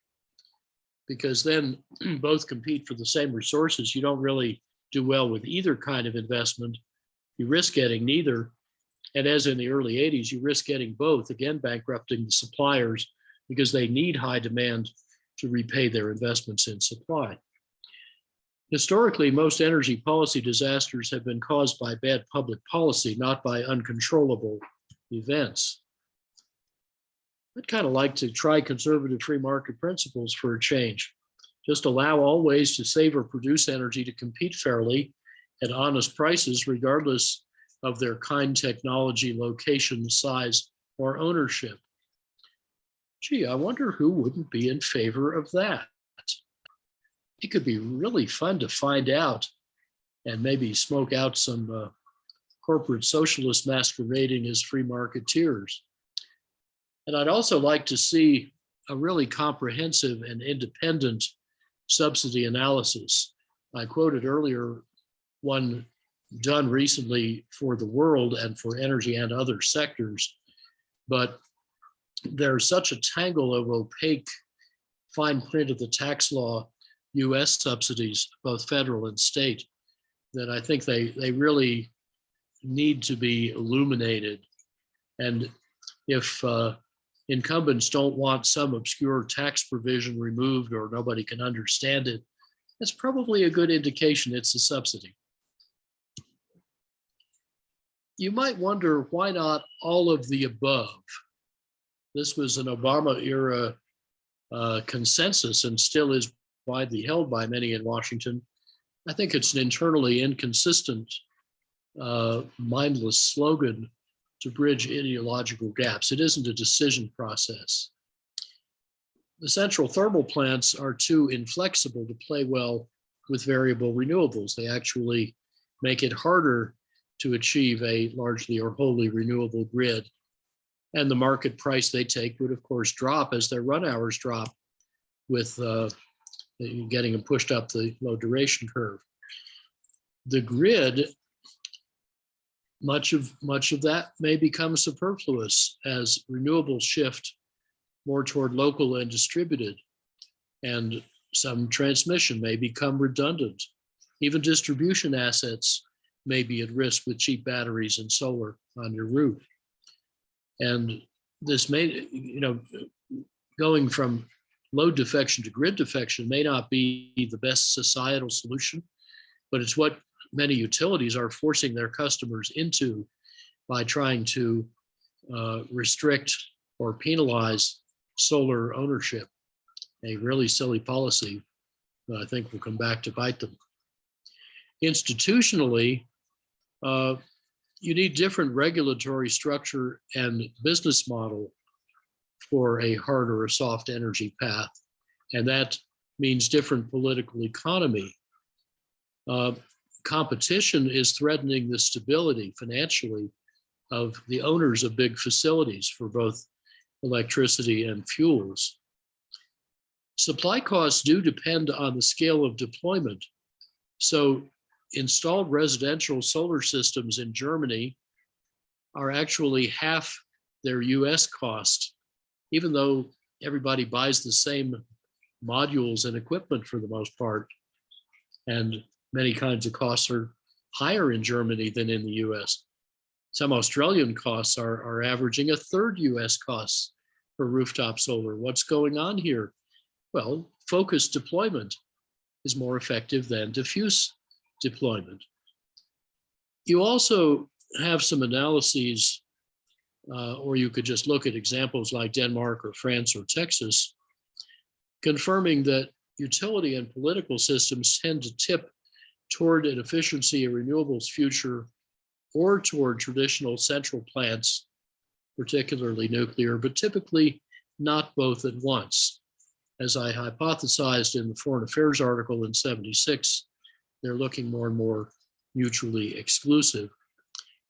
because then both compete for the same resources. You don't really do well with either kind of investment. You risk getting neither. And as in the early 80s, you risk getting both, again, bankrupting the suppliers because they need high demand to repay their investments in supply. Historically, most energy policy disasters have been caused by bad public policy, not by uncontrollable events. I'd kind of like to try conservative free market principles for a change. Just allow all ways to save or produce energy to compete fairly at honest prices, regardless of their kind, technology, location, size, or ownership. Gee, I wonder who wouldn't be in favor of that. It could be really fun to find out and maybe smoke out some corporate socialists masquerading as free marketeers. And I'd also like to see a really comprehensive and independent subsidy analysis. I quoted earlier one done recently for the world and for energy and other sectors, but there's such a tangle of opaque fine print of the tax law, US subsidies, both federal and state, that I think they really need to be illuminated. And if incumbents don't want some obscure tax provision removed or nobody can understand it, that's probably a good indication it's a subsidy. You might wonder why not all of the above. This was an Obama era consensus and still is widely held by many in Washington. I think it's an internally inconsistent, mindless slogan to bridge ideological gaps. It isn't a decision process. The central thermal plants are too inflexible to play well with variable renewables. They actually make it harder to achieve a largely or wholly renewable grid. And the market price they take would, of course, drop as their run hours drop with getting them pushed up the low duration curve. The grid, much of that may become superfluous as renewables shift more toward local and distributed, and some transmission may become redundant. Even distribution assets may be at risk with cheap batteries and solar on your roof. And this may, going from load defection to grid defection may not be the best societal solution, but it's what many utilities are forcing their customers into by trying to restrict or penalize solar ownership, a really silly policy that I think will come back to bite them. Institutionally, you need different regulatory structure and business model for a hard or a soft energy path, and that means different political economy. Competition is threatening the stability financially of the owners of big facilities for both electricity and fuels. Supply costs do depend on the scale of deployment. So installed residential solar systems in Germany are actually half their US cost, even though everybody buys the same modules and equipment for the most part. And many kinds of costs are higher in Germany than in the US. Some Australian costs are averaging a third US costs for rooftop solar. What's going on here? Well, focused deployment is more effective than diffuse deployment. You also have some analyses, or you could just look at examples like Denmark or France or Texas, confirming that utility and political systems tend to tip toward an efficiency of renewables future or toward traditional central plants, particularly nuclear, but typically not both at once. As I hypothesized in the Foreign Affairs article in '76, they're looking more and more mutually exclusive.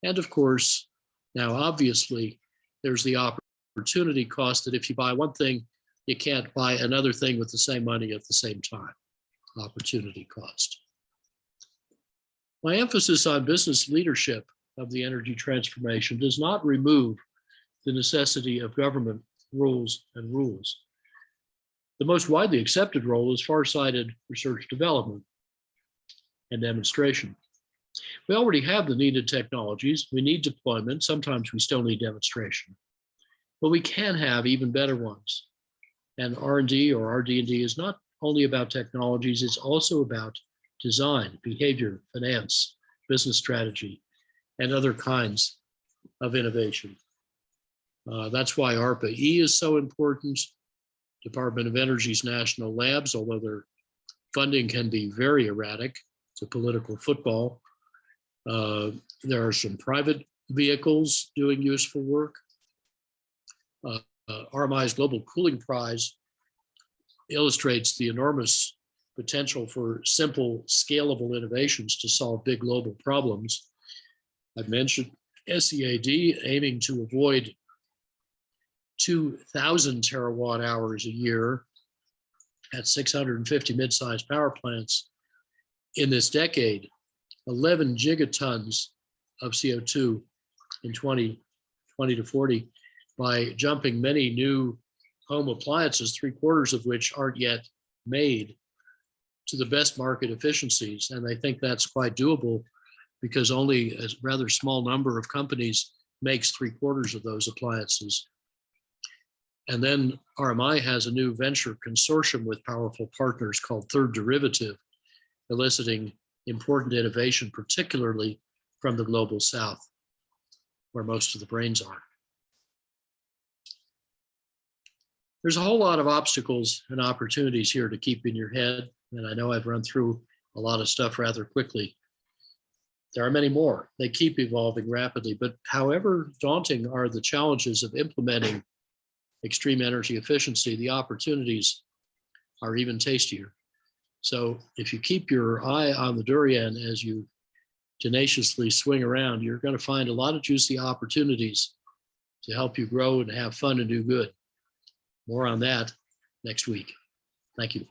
And of course, now obviously, there's the opportunity cost that if you buy one thing, you can't buy another thing with the same money at the same time. Opportunity cost. My emphasis on business leadership of the energy transformation does not remove the necessity of government rules and rules. The most widely accepted role is far-sighted research development and demonstration. We already have the needed technologies. We need deployment. Sometimes we still need demonstration, but we can have even better ones. And R&D or RD&D is not only about technologies, it's also about design, behavior, finance, business strategy, and other kinds of innovation. That's why ARPA-E is so important. Department of Energy's national labs, although their funding can be very erratic, it's a political football. There are some private vehicles doing useful work. RMI's Global Cooling Prize illustrates the enormous potential for simple, scalable innovations to solve big global problems. I've mentioned SEAD aiming to avoid 2,000 terawatt hours a year at 650 mid-sized power plants in this decade, 11 gigatons of CO2 in 2020 to 40 by jumping many new home appliances, 3/4 of which aren't yet made, to the best market efficiencies. And I think that's quite doable because only a rather small number of companies makes 3/4 of those appliances. And then RMI has a new venture consortium with powerful partners called Third Derivative, eliciting important innovation, particularly from the global south. where most of the brains are. There's a whole lot of obstacles and opportunities here to keep in your head. And I know I've run through a lot of stuff rather quickly. There are many more. They keep evolving rapidly, but however daunting are the challenges of implementing extreme energy efficiency, the opportunities are even tastier. So if you keep your eye on the durian as you tenaciously swing around, you're going to find a lot of juicy opportunities to help you grow and have fun and do good. More on that next week. Thank you.